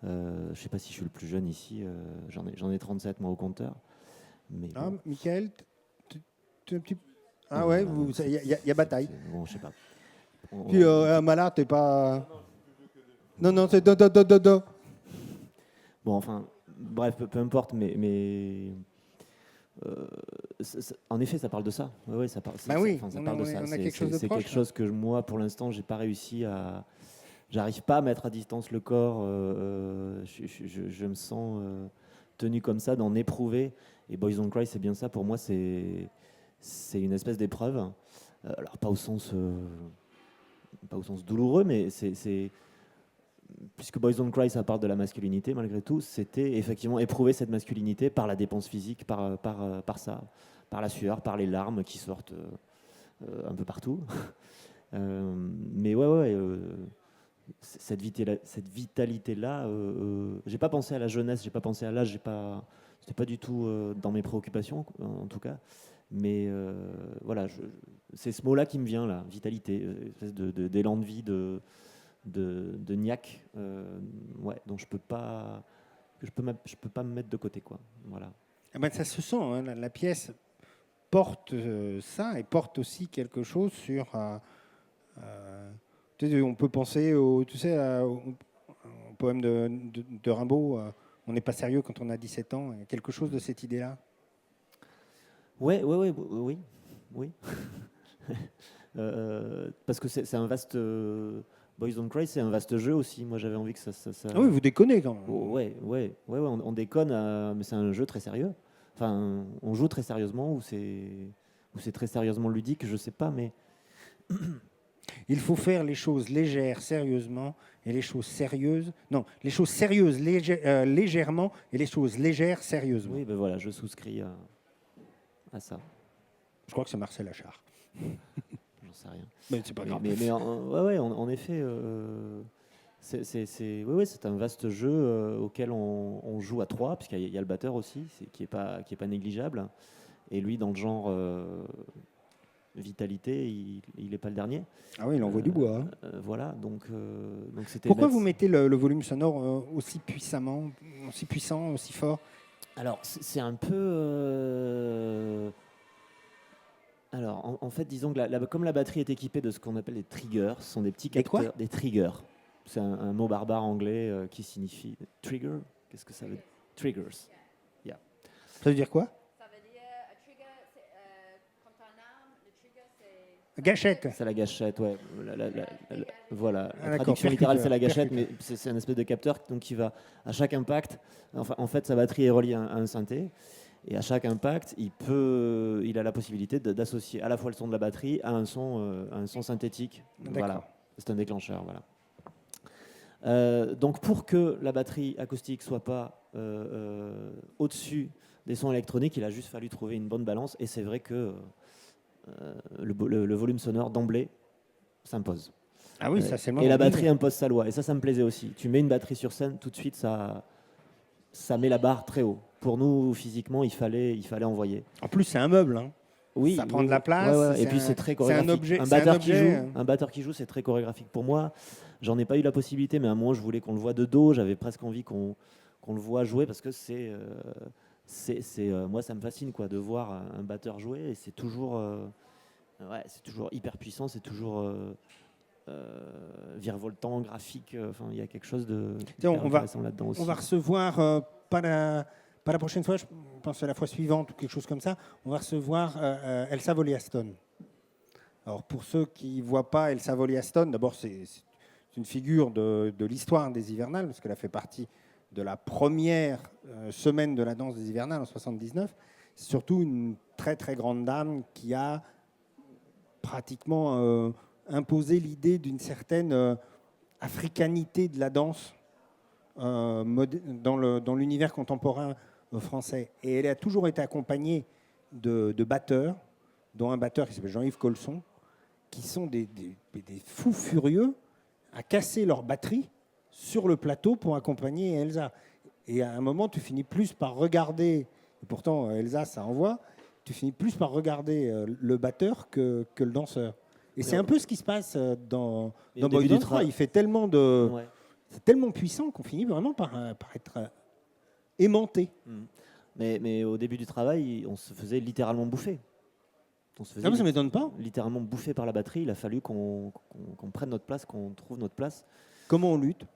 Je sais pas si je suis le plus jeune ici. J'en ai 37 moi au compteur. Mais bon. Michael, tu un petit. Ah ouais, il y a bataille. Bon, je sais pas. Puis Malard, t'es pas. Non, c'est do. Bon, enfin, bref, peu importe, mais en effet, ça parle de ça. Ouais, ça parle. Oui, ça parle de ça. On a quelque chose de c'est proche, quelque chose que moi, pour l'instant, j'ai pas réussi à. J'arrive pas à mettre à distance le corps. Je me sens tenu comme ça, d'en éprouver. Et Boys Don't Cry, c'est bien ça. Pour moi, c'est une espèce d'épreuve. Alors pas au sens douloureux, mais c'est puisque Boys Don't Cry, ça parle de la masculinité, malgré tout, c'était effectivement éprouver cette masculinité par la dépense physique, par ça, par la sueur, par les larmes qui sortent un peu partout. Mais cette vitalité-là, j'ai pas pensé à la jeunesse, j'ai pas pensé à l'âge, c'était pas du tout dans mes préoccupations, en tout cas. Mais voilà, c'est ce mot-là qui me vient là, vitalité, espèce d'élan de vie, de niaque, dont je peux pas me mettre de côté, quoi. Voilà. Ça se sent, hein, la pièce porte ça et porte aussi quelque chose sur. On peut penser au poème de Rimbaud, on n'est pas sérieux quand on a 17 ans. Il y a quelque chose de cette idée-là. Oui. Parce que c'est un vaste... Boys Don't Cry, c'est un vaste jeu aussi. Moi, j'avais envie que ça... Ah oui, vous déconnez quand même. On déconne, mais c'est un jeu très sérieux. Enfin, on joue très sérieusement ou c'est très sérieusement ludique, je sais pas, mais... Il faut faire les choses légères sérieusement et les choses sérieuses... Non, les choses sérieuses légèrement et les choses légères sérieusement. Oui, ben voilà, je souscris à ça. Je crois que c'est Marcel Achard. J'en sais rien. Mais c'est pas grave. Mais en effet, c'est un vaste jeu auquel on joue à 3, puisqu'il y a le batteur aussi, qui est pas négligeable. Et lui, dans le genre vitalité, il n'est pas le dernier. Ah oui, il envoie du bois. Voilà, donc c'était... Pourquoi vous mettez le volume sonore aussi puissamment, aussi puissant, aussi fort? Alors, c'est un peu... Alors, en fait, disons que comme la batterie est équipée de ce qu'on appelle des triggers, ce sont des petits capteurs... Des triggers. C'est un mot barbare anglais qui signifie... Trigger? Qu'est-ce que ça veut dire? Triggers. Yeah. Ça veut dire quoi? Ça veut dire, trigger, quand tu as une arme, le trigger, c'est... Gâchette. C'est la gâchette, ouais. Voilà. Ah, La traduction littérale, c'est la gâchette, mais c'est un espèce de capteur donc, qui va, à chaque impact, en fait, sa batterie est reliée à un synthé. Et à chaque impact, il a la possibilité d'associer à la fois le son de la batterie à un son synthétique. Voilà. C'est un déclencheur, voilà. Donc pour que la batterie acoustique soit pas au-dessus des sons électroniques, il a juste fallu trouver une bonne balance. Et c'est vrai que le volume sonore d'emblée s'impose. Ah oui, ça c'est le Et la batterie impose sa loi. Et ça me plaisait aussi. Tu mets une batterie sur scène, tout de suite, ça met la barre très haut. Pour nous, physiquement, il fallait envoyer. En plus, c'est un meuble. Hein. Oui, ça prend de la place. Ouais. Et puis c'est très chorégraphique. C'est un objet. Un batteur qui joue, c'est très chorégraphique pour moi. J'en ai pas eu la possibilité, mais à un moment, je voulais qu'on le voit de dos. J'avais presque envie qu'on le voit jouer parce que moi, ça me fascine quoi, de voir un batteur jouer. Et c'est toujours hyper puissant. C'est toujours virevoltant, graphique. Enfin, il y a quelque chose de intéressant là-dedans aussi. On va recevoir pas la prochaine fois, je pense à la fois suivante ou quelque chose comme ça, on va recevoir Elsa Voliaston. Alors pour ceux qui ne voient pas Elsa Voliaston, d'abord c'est une figure de l'histoire des hivernales, parce qu'elle a fait partie de la première semaine de la danse des hivernales en 79. C'est surtout une très très grande dame qui a pratiquement imposé l'idée d'une certaine africanité de la danse dans l'univers contemporain français. Et elle a toujours été accompagnée de batteurs, dont un batteur qui s'appelle Jean-Yves Colson, qui sont des fous furieux à casser leur batterie sur le plateau pour accompagner Elsa. Et à un moment, tu finis plus par regarder, et pourtant Elsa, ça envoie, tu finis plus par regarder le batteur que le danseur. Et c'est un peu ce qui se passe dans Boys Don't Cry. Il fait tellement de... Ouais. C'est tellement puissant qu'on finit vraiment par être aimanté. Mais au début du travail, on se faisait littéralement bouffer. Ça ne m'étonne pas. Littéralement bouffé par la batterie. Il a fallu qu'on prenne notre place, qu'on trouve notre place. Comment on lutte?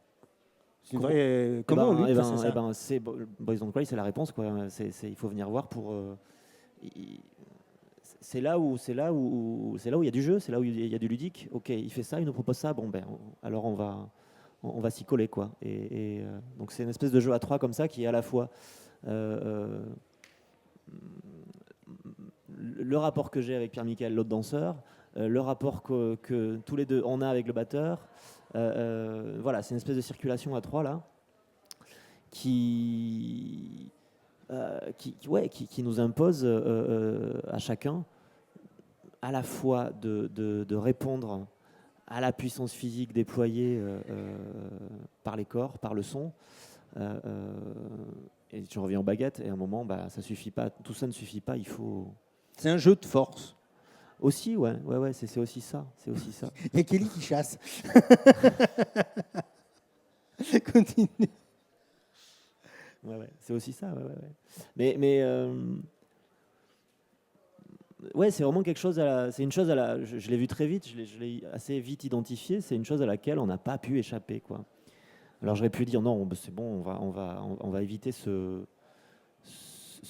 Comment on lutte? C'est Boys Don't Cry, c'est la réponse. Quoi. Il faut venir voir pour... c'est là où il y a du jeu, c'est là où il y a du ludique. Ok, il fait ça, il nous propose ça. Bon, alors on va s'y coller, quoi. Et donc c'est une espèce de jeu à 3 comme ça qui est à la fois le rapport que j'ai avec Pierre-Michel, l'autre danseur, le rapport que tous les deux on a avec le batteur. Voilà, c'est une espèce de circulation à 3 là qui nous impose à chacun à la fois de répondre à la puissance physique déployée par les corps, par le son. Et je reviens aux baguettes, et à un moment, ça suffit pas. Tout ça ne suffit pas, il faut... C'est un jeu de force. Aussi, ouais, c'est aussi ça. Il y a Kelly qui chasse. Continue. Ouais, c'est aussi ça, ouais. Mais ouais, c'est vraiment quelque chose c'est une chose je l'ai vu très vite, je l'ai assez vite identifié, c'est une chose à laquelle on n'a pas pu échapper, quoi. Alors j'aurais pu dire non, c'est bon, on va éviter ce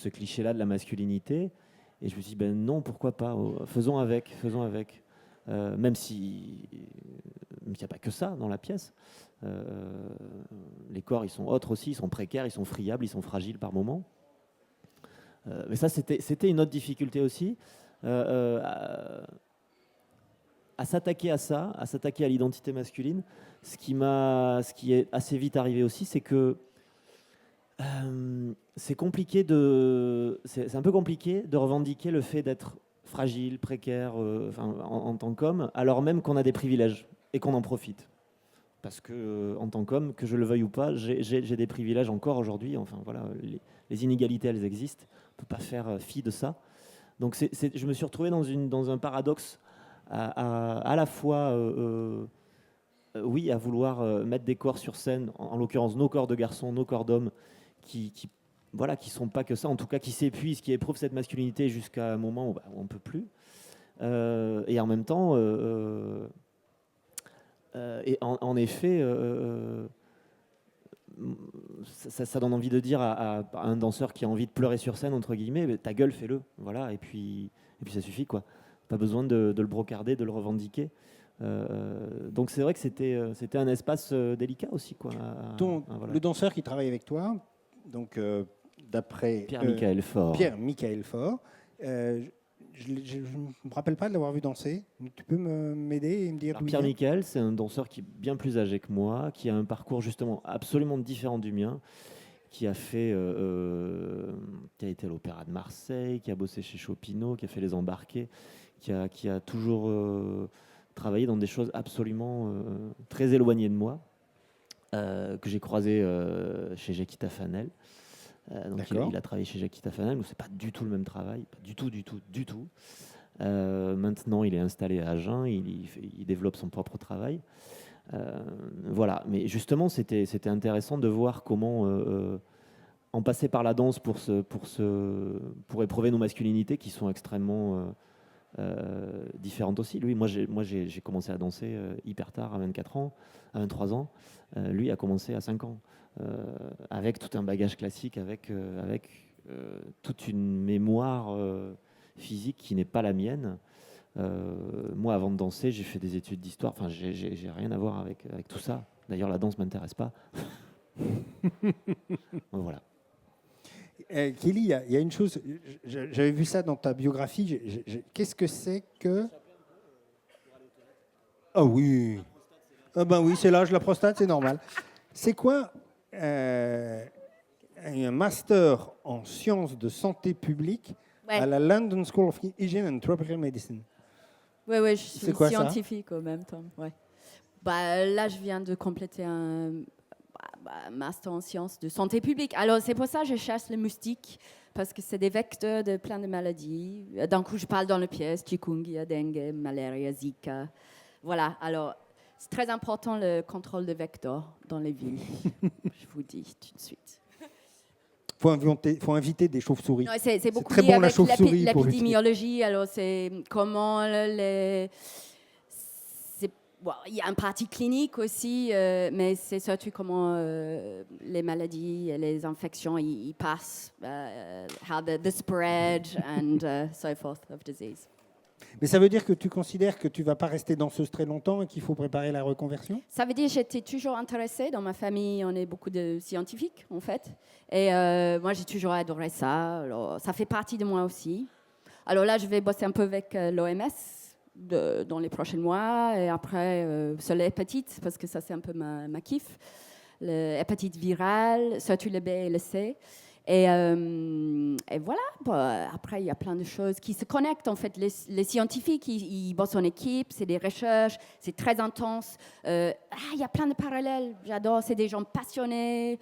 cliché-là de la masculinité, Et je me suis dit, ben non, pourquoi pas, faisons avec. Même si il n'y a pas que ça dans la pièce. Les corps, ils sont autres aussi, ils sont précaires, ils sont friables, ils sont fragiles par moments. Mais ça, c'était une autre difficulté aussi. À s'attaquer à ça, à s'attaquer à l'identité masculine, ce qui est assez vite arrivé aussi, c'est que c'est un peu compliqué de revendiquer le fait d'être fragile, précaire, en tant qu'homme, alors même qu'on a des privilèges et qu'on en profite. Parce que en tant qu'homme, que je le veuille ou pas, j'ai des privilèges encore aujourd'hui. Enfin voilà, les inégalités, elles existent. On ne peut pas faire fi de ça. Donc je me suis retrouvé dans un paradoxe à la fois, oui, à vouloir mettre des corps sur scène, en l'occurrence nos corps de garçons, nos corps d'hommes, qui sont pas que ça, en tout cas qui s'épuisent, qui éprouvent cette masculinité jusqu'à un moment où on ne peut plus. Et en même temps, en effet, ça donne envie de dire à un danseur qui a envie de pleurer sur scène, entre guillemets, ta gueule, fais-le. Voilà, et puis ça suffit, quoi. Pas besoin de le brocarder, de le revendiquer. Donc c'est vrai que c'était un espace délicat aussi, quoi. Voilà. Le danseur qui travaille avec toi, donc d'après Pierre-Michael Faure. Pierre-Michael Faure. Je ne me rappelle pas de l'avoir vu danser. Tu peux m'aider et me dire d'où il vient ? Pierre-Michael, c'est un danseur qui est bien plus âgé que moi, qui a un parcours justement absolument différent du mien, qui a été à l'Opéra de Marseille, qui a bossé chez Chopinot, qui a fait Les Embarqués, qui a toujours travaillé dans des choses absolument très éloignées de moi, que j'ai croisé chez Jackie Tafanel. Donc il a travaillé chez Jackie Tafanel, où c'est pas du tout le même travail, pas du tout. Maintenant, il est installé à Agen, il développe son propre travail. Voilà, mais justement, c'était intéressant de voir comment en passer par la danse pour éprouver nos masculinités qui sont extrêmement différentes aussi. Lui, moi j'ai commencé à danser hyper tard, à 24 ans, à 23 ans. Lui a commencé à 5 ans. Avec tout un bagage classique, avec toute une mémoire physique qui n'est pas la mienne. Moi, avant de danser, j'ai fait des études d'histoire. Enfin, j'ai rien à voir avec tout ça. D'ailleurs, la danse m'intéresse pas. Voilà. Kelly, il y a une chose. J'avais vu ça dans ta biographie. Qu'est-ce que c'est que... Ah oui. Ah ben oui, c'est l'âge, la prostate, c'est normal. C'est quoi un master en sciences de santé publique à la London School of Hygiene and Tropical Medicine? Oui, je suis scientifique en même temps. Ouais. Là, je viens de compléter un master en sciences de santé publique. Alors, c'est pour ça que je chasse le moustique, parce que c'est des vecteurs de plein de maladies. D'un coup, je parle dans la pièce, chikungunya, dengue, malaria, Zika. Voilà, alors... C'est très important le contrôle de vecteurs dans les villes. Je vous dis tout de suite. Faut inviter des chauves-souris. Non, c'est beaucoup très lié bon, avec l'épidémiologie. Alors, c'est comment il y a une partie clinique aussi, mais c'est surtout comment les maladies et les infections ils passent, how the spread and so forth of disease. Mais ça veut dire que tu considères que tu ne vas pas rester danseuse très longtemps et qu'il faut préparer la reconversion ? Ça veut dire que j'étais toujours intéressée. Dans ma famille, on est beaucoup de scientifiques, en fait. Et moi, j'ai toujours adoré ça. Alors, ça fait partie de moi aussi. Alors là, je vais bosser un peu avec l'OMS dans les prochains mois. Et après, sur l'hépatite, parce que ça, c'est un peu ma kiff. L'hépatite virale, surtout le B et le C. Et voilà, après, il y a plein de choses qui se connectent. En fait, les scientifiques, ils bossent en équipe, c'est des recherches, c'est très intense. Il y a plein de parallèles, j'adore, c'est des gens passionnés.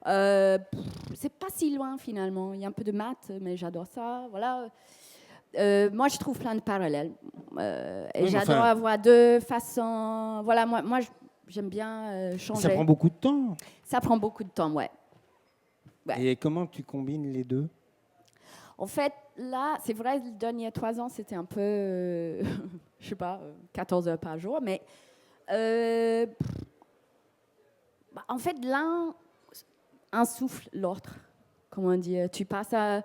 C'est pas si loin, finalement. Il y a un peu de maths, mais j'adore ça. Voilà. Moi, je trouve plein de parallèles. Et j'adore avoir deux façons. Voilà, moi j'aime bien changer. Ça prend beaucoup de temps. Ça prend beaucoup de temps, ouais. Et comment tu combines les deux ? En fait, là, c'est vrai, les derniers 3 ans, c'était un peu, je sais pas, 14 heures par jour. Mais en fait, l'un insouffle l'autre. Comment dire ? Tu passes à...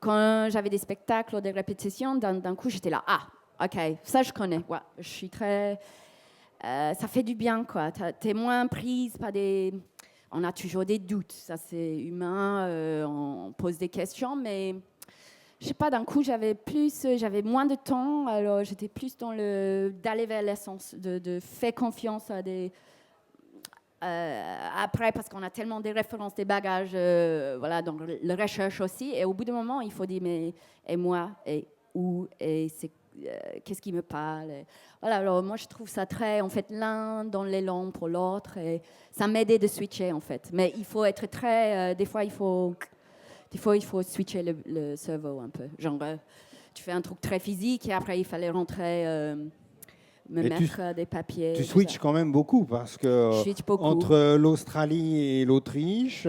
quand j'avais des spectacles ou des répétitions, d'un coup, j'étais là, ok, ça je connais. Ouais, je suis très... ça fait du bien, quoi. T'es moins prise par des... On a toujours des doutes, ça c'est humain, on pose des questions, mais je sais pas, d'un coup j'avais moins de temps, alors j'étais plus dans d'aller vers l'essence, de faire confiance à des... après, parce qu'on a tellement des références, des bagages, voilà, donc la recherche aussi, et au bout d'un moment, il faut dire, mais et moi, et où, et c'est qu'est-ce qui me parle. Voilà, alors moi je trouve ça très, en fait, l'un dans l'élan pour l'autre, et ça m'aidait de switcher en fait. Mais il faut être très, des fois il faut switcher le cerveau un peu. Genre, tu fais un truc très physique et après il fallait rentrer, mettre des papiers. Tu switches quand même beaucoup parce que entre l'Australie et l'Autriche,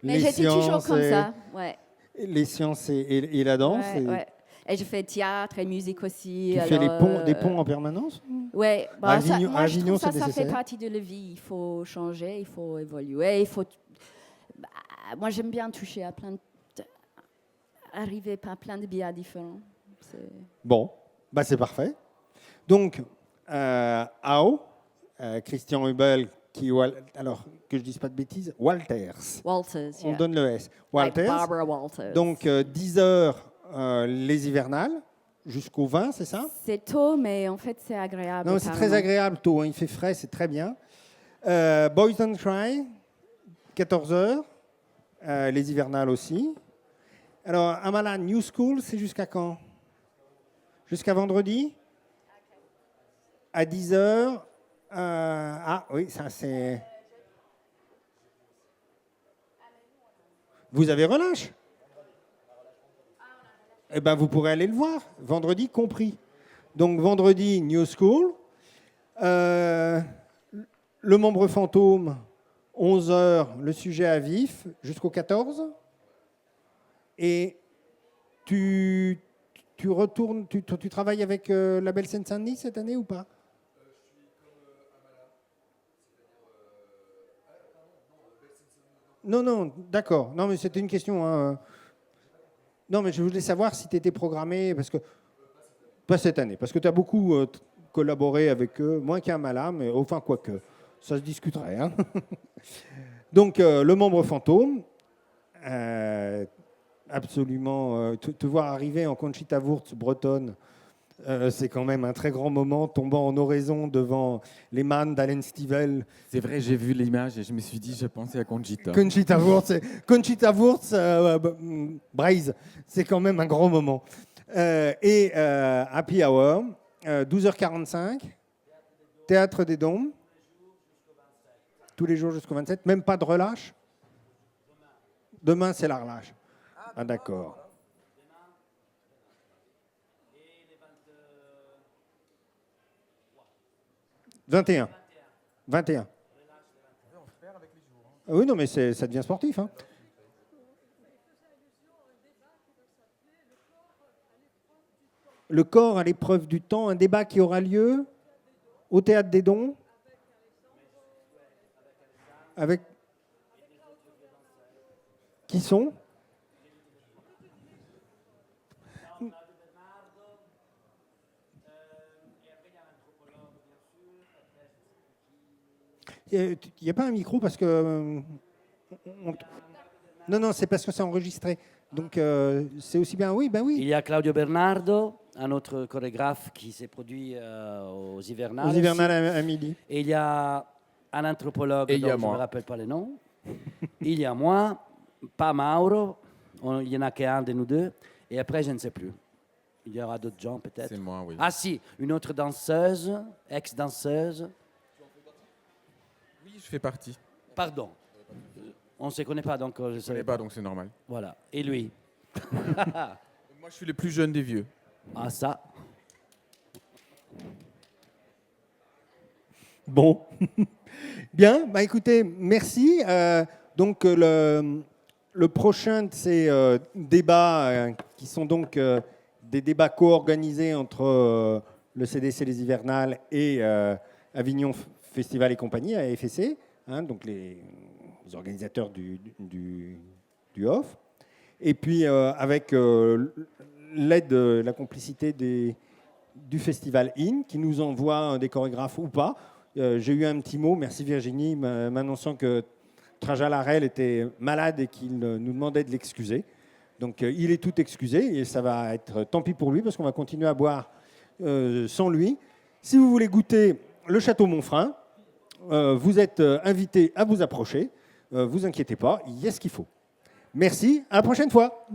mais j'étais toujours comme ça, ouais. Les sciences et la danse. Ouais, ouais. Et je fais théâtre et musique aussi. Tu fais des ponts en permanence? Oui, bah, moi je trouve ça fait partie de la vie. Il faut changer, il faut évoluer. Moi j'aime bien toucher à arriver à plein de biais différents. Bon, bah, c'est parfait. Donc, Christian Hubel, alors que je ne dise pas de bêtises, Walters. On donne le S. Walters. Like Barbara Walters. Donc 10 heures les hivernales, jusqu'au 20, c'est ça? C'est tôt, mais en fait, c'est agréable. Non, c'est très agréable tôt, hein, il fait frais, c'est très bien. Boys Don't Cry, 14 heures, les hivernales aussi. Alors, Amala, New School, c'est jusqu'à quand? Jusqu'à vendredi? À 10 heures. Oui, ça c'est... Vous avez relâche? Eh bien, vous pourrez aller le voir, vendredi compris. Donc, vendredi, New School. Le membre fantôme, 11 heures, le sujet à vif, jusqu'au 14. Et tu retournes, tu travailles avec la Belle Seine-Saint-Denis cette année ou pas? Non, d'accord. Non, mais c'était une question. Hein. Non, mais je voulais savoir si tu étais programmé, parce que pas cette année, parce que tu as beaucoup collaboré avec eux, moins qu'un malin, mais enfin, quoique, ça se discuterait. Hein. Donc, le membre fantôme, absolument, te voir arriver en Conchita Wurst bretonne, c'est quand même un très grand moment, tombant en oraison devant les mannes d'Alain Stivell. C'est vrai, j'ai vu l'image et je me suis dit, je pensais à Conchita. Conchita Wurst, Braise, c'est quand même un grand moment. Et Happy Hour, 12h45, Théâtre des Dômes, tous les jours jusqu'au 27, même pas de relâche? Demain, c'est la relâche. Ah, d'accord. 21. Oui, non, mais ça devient sportif. Hein. Le corps à l'épreuve du temps, un débat qui aura lieu au Théâtre des Dons. Avec... Qui sont? Il n'y a pas un micro parce que... Non, c'est parce que c'est enregistré. Donc, c'est aussi bien... Oui, ben oui. Il y a Claudio Bernardo, un autre chorégraphe qui s'est produit aux Hivernales. Aux Hivernales à midi. Et il y a un anthropologue dont je ne me rappelle pas le nom. Il y a moi, pas Mauro. Il n'y en a qu'un de nous deux. Et après, je ne sais plus. Il y aura d'autres gens peut-être. C'est moi, oui. Ah si, une autre danseuse, ex-danseuse. Oui, je fais partie. Pardon. On ne se connaît pas, donc je ne savais pas. Donc c'est normal. Voilà. Et lui? Moi, je suis le plus jeune des vieux. Ah, ça. Bon. Bien, bah écoutez, merci. Donc le prochain de ces débats, qui sont donc des débats co-organisés entre le CDC Les Hivernales et Avignon Festival et compagnie, à FSC, hein, donc les organisateurs du OFF. Et puis avec l'aide, la complicité du Festival IN, qui nous envoie des chorégraphes ou pas. J'ai eu un petit mot, merci Virginie, m'annonçant que Traja Larel était malade et qu'il nous demandait de l'excuser. Donc il est tout excusé et ça va être tant pis pour lui parce qu'on va continuer à boire sans lui. Si vous voulez goûter le Château Monfrein, vous êtes invité à vous approcher. Vous inquiétez pas, il y a ce qu'il faut. Merci, à la prochaine fois.